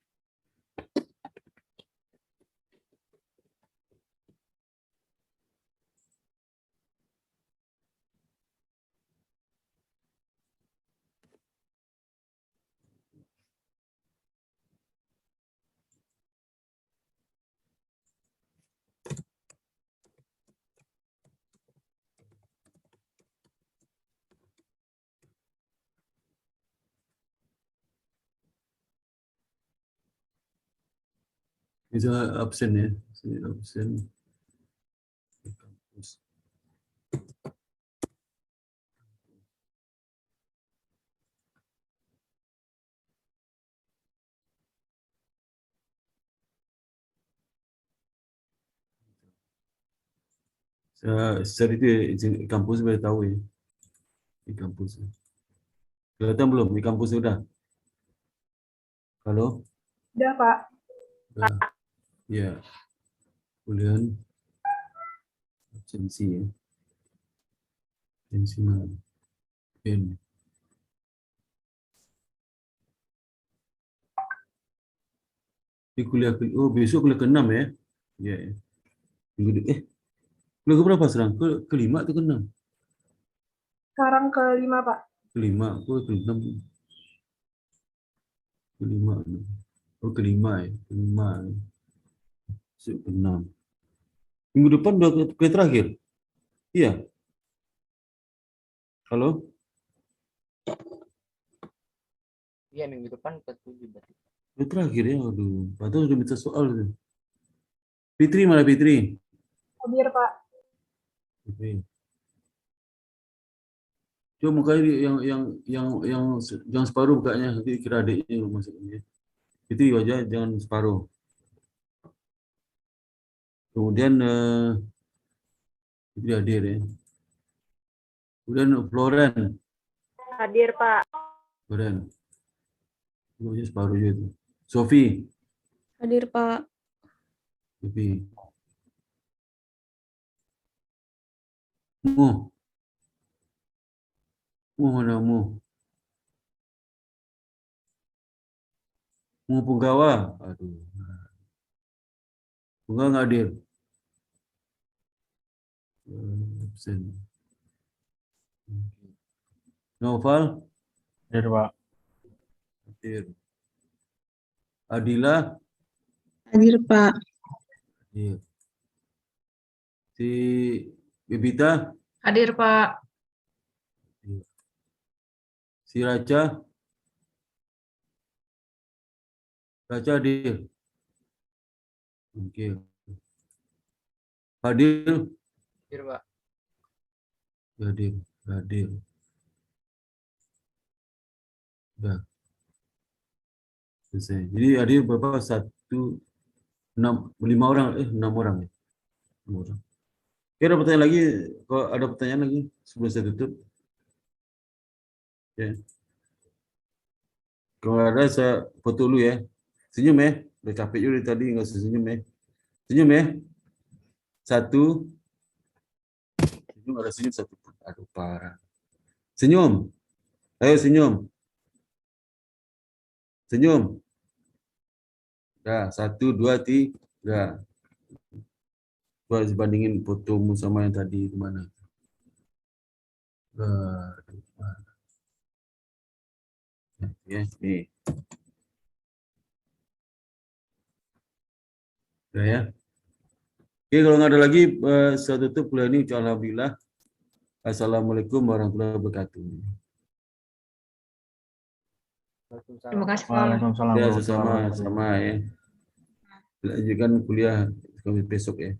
Ini saya absen ya. Saya absen. Kampus. Secara itu ya, izin kampus boleh tahu ya. Di kampus. Kelihatan belum? Di kampus sudah? Halo? Udah, Pak. Sudah. Ya. Kemudian absensi ya. Absensi mana? N. Ini kuliah oh besok kuliah ke-6 ya. Ya. Ya. Kuliah ke berapa sekarang? Ke-5 atau ke-6? Sekarang ke-5, Pak. Ke-5, aku ke-6. Ke-5. Oh ke-5 ya. Ke-5. Besok ke-6. Minggu depan udah kuliah terakhir? Iya. Halo? Iya, minggu depan ke-7 berarti. Kuliah terakhir ya. Aduh. Padahal udah minta soal. Fitri mana Fitri? Hadir, Pak. Fitri. Coba mukanya yang separuh bukanya, nanti kira adiknya masuknya. Itu aja, jangan separuh. Kemudian itu hadir ya. Kemudian Floren, Hadir, Pak. Floren. Itu aja separuh juga itu. Sofi, Hadir, Pak. Sofi. Mu mana Mu? Mu Punggawa. Aduh. Punggawa nggak hadir. Absen. Noval, Hadir, Pak. hadir. Adila, Hadir, Pak. hadir. Si Bibita, Hadir, Pak. si Raja, hadir. Oke. Hadir, Hadir, Pak. hadir. Sudah. Selesai. Jadi hadir berapa? 5 orang, 6 orang. 6 orang. Oke, ada pertanyaan lagi? Kalau ada pertanyaan lagi sebelum saya tutup. Ya. Kalau ada saya foto dulu ya. Senyum ya. Udah capek juga dari tadi nggak usah senyum ya. Senyum ya. 1. Senyum, ada senyum 1. Aduh parah. Senyum. Ayo senyum. Senyum. Dah, 1, 2, 3. Coba bandingin fotomu sama yang tadi di mana. Ya, nih. Udah ya. Oke, kalau nggak ada lagi, saya tutup kuliah ini. Alhamdulillah. Assalamualaikum warahmatullahi wabarakatuh. Terima kasih, Pak. Waalaikumsalam. Ya, sama ya. Lanjutkan kuliah besok ya.